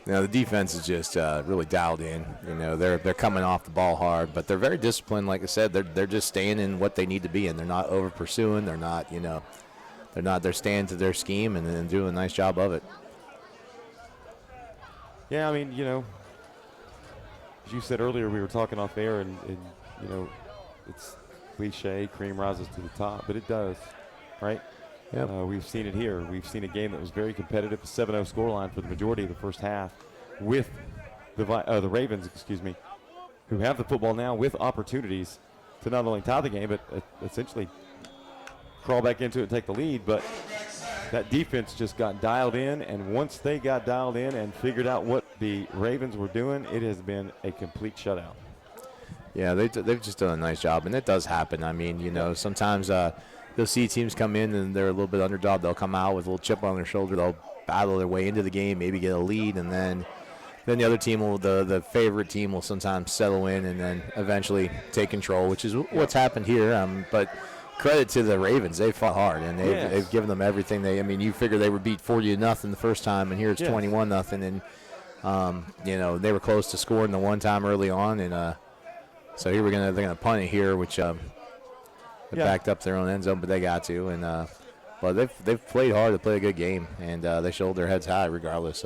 [SPEAKER 4] The defense is just really dialed in. They're coming off the ball hard, but they're very disciplined. Like I said, they're just staying in what they need to be in. They're not over pursuing. They're not, they're staying to their scheme and doing a nice job of it.
[SPEAKER 1] Yeah, I mean, as you said earlier, we were talking off air, and it's cliche, cream rises to the top, but it does, right?
[SPEAKER 4] Yep.
[SPEAKER 1] We've seen it here. We've seen a game that was very competitive, a 7-0 scoreline for the majority of the first half, with the Ravens, who have the football now with opportunities to not only tie the game, but essentially crawl back into it and take the lead. But that defense just got dialed in, and once they got dialed in and figured out what the Ravens were doing, it has been a complete shutout.
[SPEAKER 4] Yeah, they've just done a nice job, and it does happen. I mean, sometimes you'll see teams come in and they're a little bit underdog. They'll come out with a little chip on their shoulder. They'll battle their way into the game, maybe get a lead, and then the other team the favorite team will sometimes settle in and then eventually take control, which is what's happened here. But credit to the Ravens. They fought hard, and they've given them everything. You figure they were beat 40-0 the first time, and here it's 21-0, and they were close to scoring the one time early on, and so here they're gonna punt it here, which they backed up their own end zone, but they got to, and but they've played hard. They played a good game, and they showed their heads high regardless.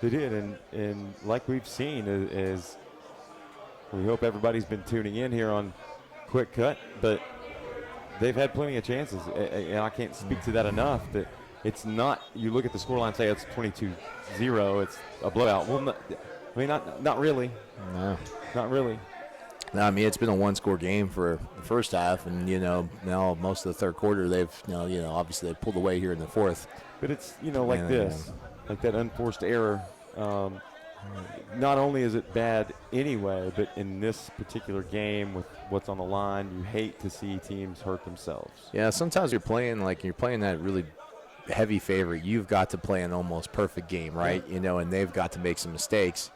[SPEAKER 1] They did, and like we've seen, is we hope everybody's been tuning in here on Quick Cut, but they've had plenty of chances, and I can't speak to that enough. That it's not, you look at the scoreline, say it's 22-0, it's a blowout. Well, not really.
[SPEAKER 4] No,
[SPEAKER 1] not really.
[SPEAKER 4] No, I mean, it's been a one-score game for the first half, and now most of the third quarter they've obviously they pulled away here in the fourth.
[SPEAKER 1] But it's like this, like that unforced error. Not only is it bad anyway, but in this particular game with what's on the line, you hate to see teams hurt themselves.
[SPEAKER 4] Yeah, sometimes you're playing that really heavy favorite. You've got to play an almost perfect game, right?
[SPEAKER 1] Yeah.
[SPEAKER 4] And they've got to make some mistakes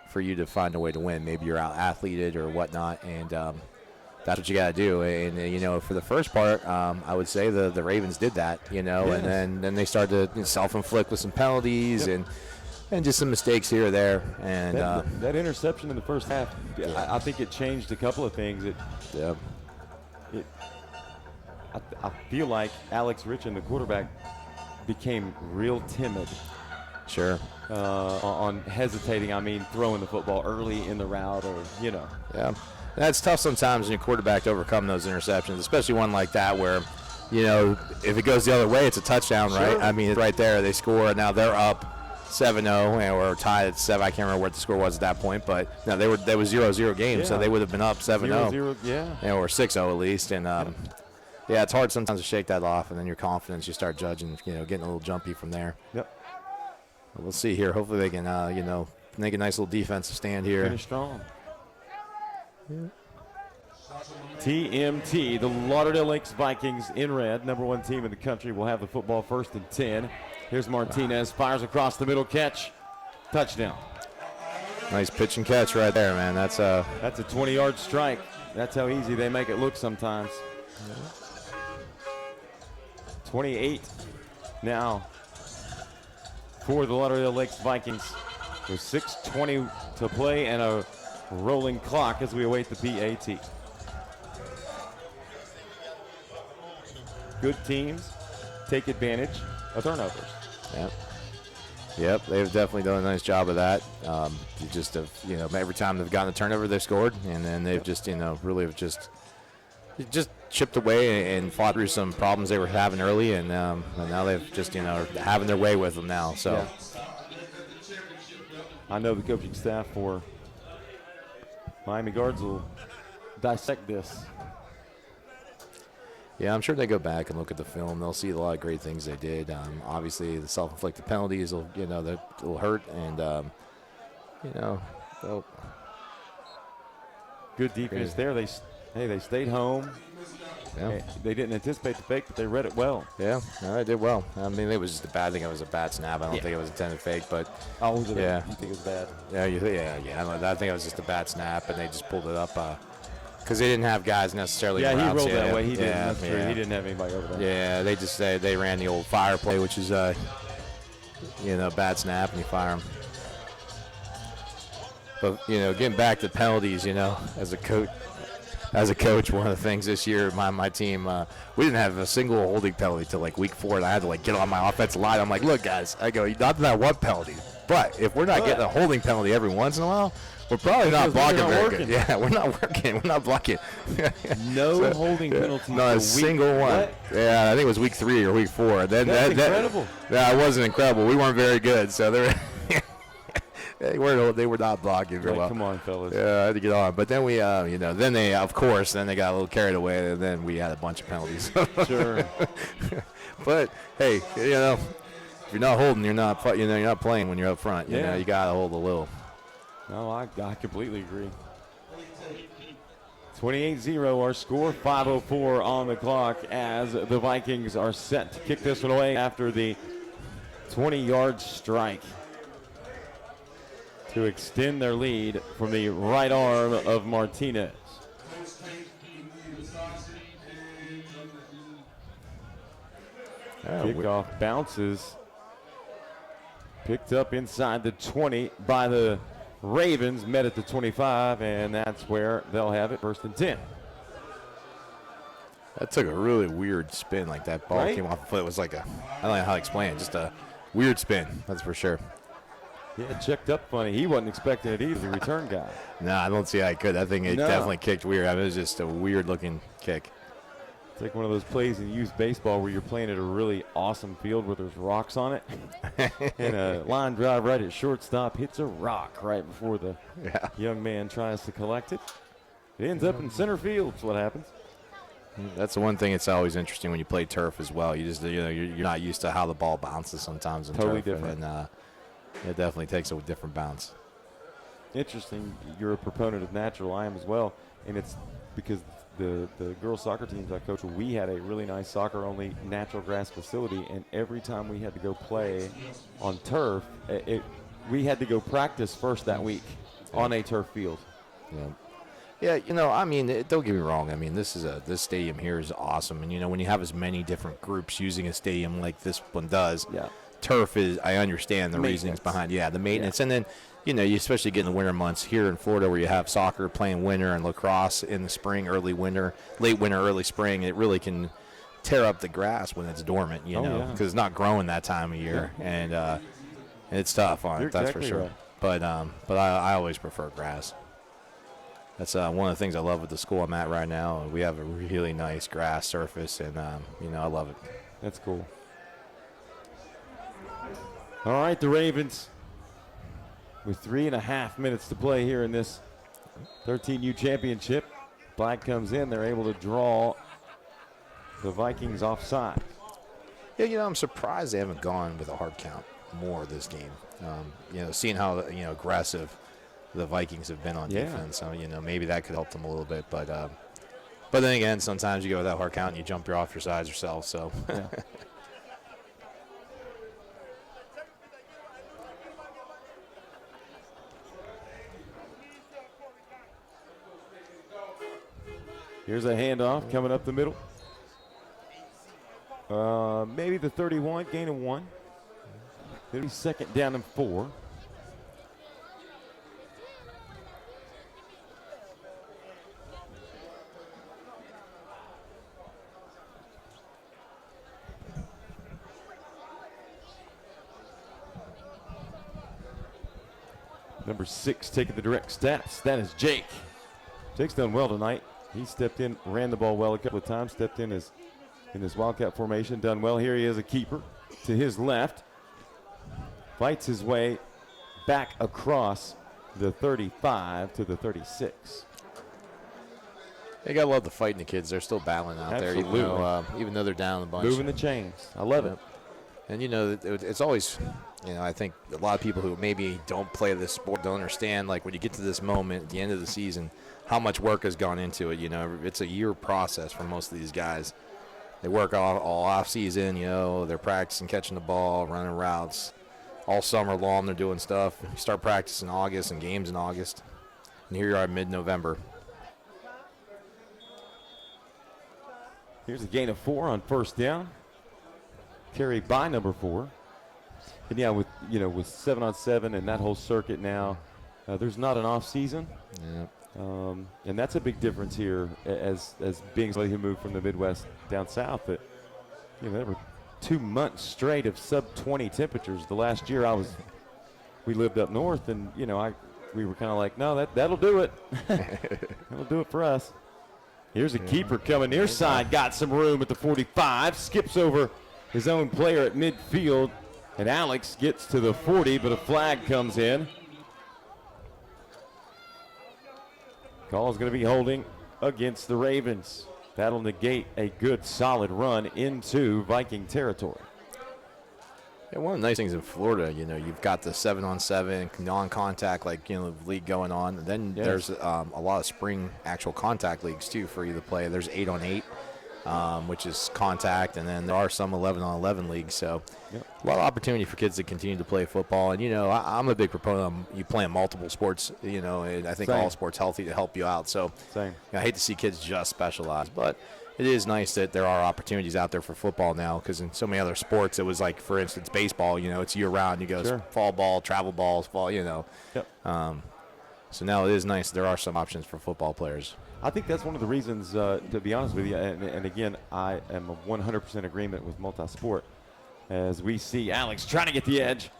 [SPEAKER 4] for you to find a way to win. Maybe you're out-athleted or whatnot, and that's what you got to do. And, for the first part, I would say the Ravens did that,
[SPEAKER 1] Yes.
[SPEAKER 4] and then they started to self-inflict with some penalties and just some mistakes here or there. And
[SPEAKER 1] that interception in the first half, I think it changed a couple of things. I feel like Alex Richin, the quarterback, became real timid.
[SPEAKER 4] Sure.
[SPEAKER 1] On hesitating, throwing the football early in the route or.
[SPEAKER 4] Yeah. That's tough sometimes when your quarterback to overcome those interceptions, especially one like that where, if it goes the other way, it's a touchdown,
[SPEAKER 1] Sure.
[SPEAKER 4] right? It's right there. They score, and now they're up 7-0 or tied at 7. I can't remember what the score was at that point, but no, they were 0-0 game, so they would have been up 7-0.
[SPEAKER 1] 0-0,
[SPEAKER 4] or 6-0 at least, and it's hard sometimes to shake that off, and then your confidence, you start judging, getting a little jumpy from there.
[SPEAKER 1] Yep.
[SPEAKER 4] But we'll see here. Hopefully they can, make a nice little defensive stand here.
[SPEAKER 1] Finish strong. TMT, the Lauderdale Lakes Vikings in red, number one team in the country, will have the football 1st and 10 Here's Martinez, fires across the middle, catch, touchdown.
[SPEAKER 4] Nice pitch and catch right there, man. That's
[SPEAKER 1] a 20-yard strike. That's how easy they make it look sometimes. 28 now for the Lauderdale Lakes Vikings. With 6:20 to play and a rolling clock as we await the PAT. Good teams take advantage of turnovers.
[SPEAKER 4] Yep, they've definitely done a nice job of that. You just have, every time they've gotten a turnover, they've scored, and then they've just, really have just chipped away and fought through some problems they were having early, and now they've just, having their way with them now. So.
[SPEAKER 1] Yeah. I know the coaching staff for Miami Guards will dissect this.
[SPEAKER 4] Yeah, I'm sure they go back and look at the film. They'll see a lot of great things they did. Obviously, the self-inflicted penalties will, that will hurt, and they'll.
[SPEAKER 1] Good defense there. They stayed home.
[SPEAKER 4] Yeah.
[SPEAKER 1] They didn't anticipate the fake, but they read it well.
[SPEAKER 4] Yeah, no, they did well. I mean, it was just a bad thing. It was a bad snap. I don't think it was intended fake, but
[SPEAKER 1] oh, was it?
[SPEAKER 4] Yeah,
[SPEAKER 1] You think it was bad?
[SPEAKER 4] Yeah. I think it was just a bad snap, and they just pulled it up because they didn't have guys necessarily.
[SPEAKER 1] Yeah, he
[SPEAKER 4] routes.
[SPEAKER 1] rolled that way. He didn't.
[SPEAKER 4] Yeah,
[SPEAKER 1] That's true. He didn't have anybody over there.
[SPEAKER 4] Yeah, they ran the old fire play, which is bad snap, and you fire them. But getting back to penalties, as a coach, one of the things this year, my team, we didn't have a single holding penalty till like week 4, and I had to get on my offensive line. I'm like, look, guys, I go, not that one penalty, but if we're not getting a holding penalty every once in a while, we're probably not blocking very good. Yeah, we're not working. We're not blocking.
[SPEAKER 1] No holding penalties.
[SPEAKER 4] Not a single one.
[SPEAKER 1] What?
[SPEAKER 4] Yeah, I think it was week 3 or week 4.
[SPEAKER 1] That's incredible.
[SPEAKER 4] Yeah, it wasn't incredible. We weren't very good, so they were not blocking very well.
[SPEAKER 1] Come on, fellas.
[SPEAKER 4] Yeah, I had to get on. But then we, then they got a little carried away, and then we had a bunch of penalties.
[SPEAKER 1] Sure.
[SPEAKER 4] But hey, if you're not holding, you're not playing when you're up front. You know, you gotta hold a little.
[SPEAKER 1] No, I completely agree. 28-0 our score, 5:04 on the clock as the Vikings are set to kick this one away after the 20-yard strike to extend their lead from the right arm of Martinez. Kickoff bounces. Picked up inside the 20 by the Ravens, met at the 25, and that's where they'll have it, 1st and 10.
[SPEAKER 4] That took a really weird spin, like that ball came off the foot. It was like I don't know how to explain it, just a weird spin, that's for sure.
[SPEAKER 1] Yeah, it checked up funny. He wasn't expecting it either, the return guy.
[SPEAKER 4] No, I don't see how he could. That thing, it definitely kicked weird. I mean, it was just a weird-looking kick.
[SPEAKER 1] It's like one of those plays in youth baseball where you're playing at a really awesome field where there's rocks on it. And a line drive right at shortstop hits a rock right before the young man tries to collect it. It ends up in center field. That's what happens.
[SPEAKER 4] That's the one thing that's always interesting when you play turf as well. You just, you're not used to how the ball bounces sometimes in
[SPEAKER 1] totally
[SPEAKER 4] turf.
[SPEAKER 1] Different.
[SPEAKER 4] And it definitely takes a different bounce.
[SPEAKER 1] Interesting. You're a proponent of natural. I am as well. And it's because the girls soccer teams I coach, we had a really nice soccer-only natural grass facility, and every time we had to go play on turf, we had to go practice first that week on a turf field.
[SPEAKER 4] Yeah, I mean, don't get me wrong. I mean, this stadium here is awesome, and when you have as many different groups using a stadium like this one does, turf is. I understand the reasons behind, the maintenance, and then. You especially get in the winter months here in Florida where you have soccer playing winter and lacrosse in the spring, late winter, early spring. It really can tear up the grass when it's dormant, because it's not growing that time of year. And it's tough on it, that's for sure. Right. But I always prefer grass. That's one of the things I love with the school I'm at right now. We have a really nice grass surface, and, I love it.
[SPEAKER 1] That's cool. All right, the Ravens. With 3.5 minutes to play here in this 13U championship. Black comes in. They're able to draw the Vikings offside.
[SPEAKER 4] Yeah, I'm surprised they haven't gone with a hard count more this game. Seeing how aggressive the Vikings have been on defense. So, maybe that could help them a little bit. But then again, sometimes you go with that hard count and you jump off your sides yourself. So.
[SPEAKER 1] Here's a handoff coming up the middle. Maybe the 31, gain of 1. It'll be 2nd down and 4. Number 6 taking the direct snaps. That is Jake. Jake's done well tonight. He stepped in, ran the ball well a couple of times, stepped in his Wildcat formation, done well. Here he is, a keeper to his left. Fights his way back across the 35 to the 36.
[SPEAKER 4] You gotta love the fighting the kids. They're still battling out
[SPEAKER 1] Absolutely.
[SPEAKER 4] there, even though they're down a bunch.
[SPEAKER 1] Moving the chains. I love it.
[SPEAKER 4] And, it's always, I think a lot of people who maybe don't play this sport don't understand, like, when you get to this moment at the end of the season, how much work has gone into it. It's a year process for most of these guys. They work all off season, they're practicing catching the ball, running routes. All summer long they're doing stuff. You start practicing in August and games in August. And here you are mid-November.
[SPEAKER 1] Here's a gain of 4 on 1st down. Carried by number 4. And yeah, with 7-on-7 and that whole circuit now, there's not an off season.
[SPEAKER 4] Yeah.
[SPEAKER 1] And that's a big difference here as being somebody who moved from the Midwest down south. That there were 2 months straight of sub-20 temperatures. The last year we lived up north, and we were kind of like, no, that'll do it. That'll do it for us. Here's a keeper coming near side, got some room at the 45, skips over his own player at midfield, and Alex gets to the 40, but a flag comes in. Call is going to be holding against the Ravens. That'll negate a good, solid run into Viking territory.
[SPEAKER 4] Yeah, one of the nice things in Florida, you've got the 7-on-7 non-contact, league going on. And then there's a lot of spring actual contact leagues too for you to play. There's 8-on-8, which is contact, and then there are some 11-on-11 leagues. So a lot of opportunity for kids to continue to play football. And I'm a big proponent of you playing multiple sports. And I think all sports healthy to help you out. So I hate to see kids just specialize, but it is nice that there are opportunities out there for football now, because in so many other sports, it was like, for instance, baseball, it's year-round. You go fall ball, travel balls, fall, So now it is nice there are some options for football players.
[SPEAKER 1] I think that's one of the reasons, to be honest with you, and again, I am a 100% agreement with multi-sport, as we see Alex trying to get the edge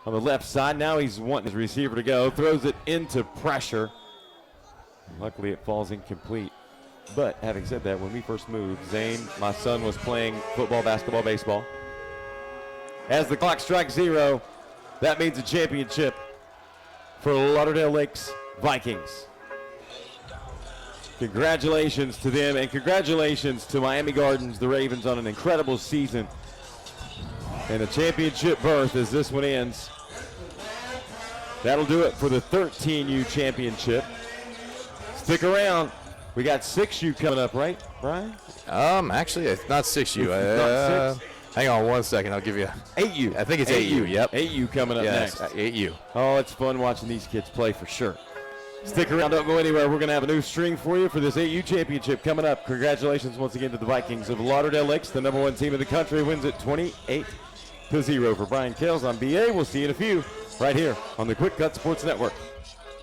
[SPEAKER 1] on the left side. Now he's wanting his receiver to go, throws it into pressure. Luckily, it falls incomplete. But having said that, when we first moved, Zane, my son, was playing football, basketball, baseball. As the clock strikes 0, that means a championship for Lauderdale Lakes Vikings. Congratulations to them, and congratulations to Miami Gardens, the Ravens, on an incredible season and a championship berth as this one ends. That'll do it for the 13U championship. Stick around. We got 6U coming up, right, Brian?
[SPEAKER 4] Actually, it's not 6U.
[SPEAKER 1] Not 6?
[SPEAKER 4] Hang on 1 second. I'll give you
[SPEAKER 1] 8U.
[SPEAKER 4] I think it's 8U. Yep.
[SPEAKER 1] 8U coming up next.
[SPEAKER 4] 8U.
[SPEAKER 1] Oh, it's fun watching these kids play for sure. Stick around. Don't go anywhere. We're going to have a new string for you for this 8U championship coming up. Congratulations once again to the Vikings of Lauderdale Lakes. The #1 team in the country wins it 28-0. For Brian Kales, I'm BA. We'll see you in a few right here on the Quick Cut Sports Network.